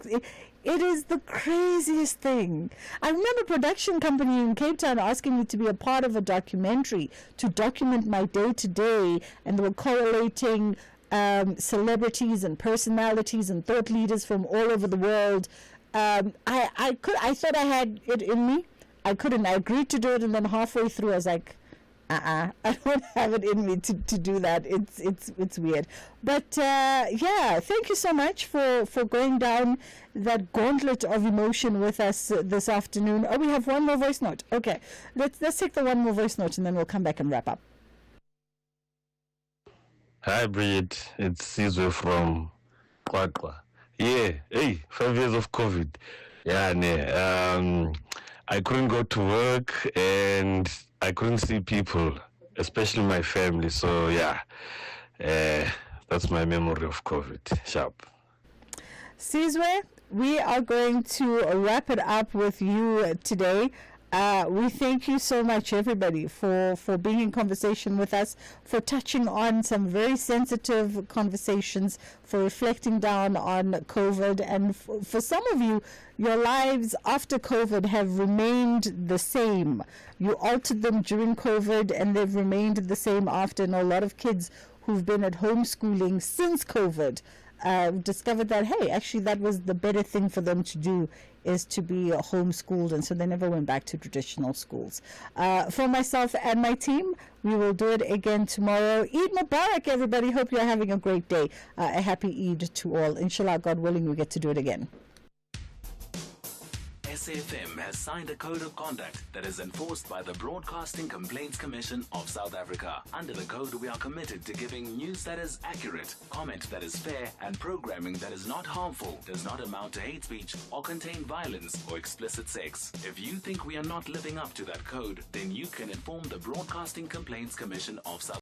It is the craziest thing. I remember a production company in Cape Town asking me to be a part of a documentary to document my day-to-day, and they were correlating celebrities and personalities and thought leaders from all over the world. I thought I had it in me. I couldn't. I agreed to do it, and then halfway through I was like, I don't have it in me to do that. It's weird. But thank you so much for going down that gauntlet of emotion with us this afternoon. Oh, we have one more voice note. Okay, let's take the one more voice note, and then we'll come back and wrap up. Hi, Bridget. It's Sizwe from Kwakwa. Yeah, 5 years of COVID. Yeah, I couldn't go to work, and I couldn't see people, especially my family. So, that's my memory of COVID. Sharp. Sizwe, we are going to wrap it up with you today. We thank you so much, everybody, for being in conversation with us, for touching on some very sensitive conversations, for reflecting down on COVID. And for some of you, your lives after COVID have remained the same. You altered them during COVID, and they've remained the same after. And a lot of kids who've been at homeschooling since COVID discovered that, hey, actually that was the better thing for them to do, is to be homeschooled, and so they never went back to traditional schools. For myself and my team, we will do it again tomorrow. Eid Mubarak, everybody. Hope you're having a great day. A happy Eid to all. Inshallah, God willing, we get to do it again. SAFM has signed a code of conduct that is enforced by the Broadcasting Complaints Commission of South Africa. Under the code, we are committed to giving news that is accurate, comment that is fair, and programming that is not harmful, does not amount to hate speech, or contain violence or explicit sex. If you think we are not living up to that code, then you can inform the Broadcasting Complaints Commission of South Africa.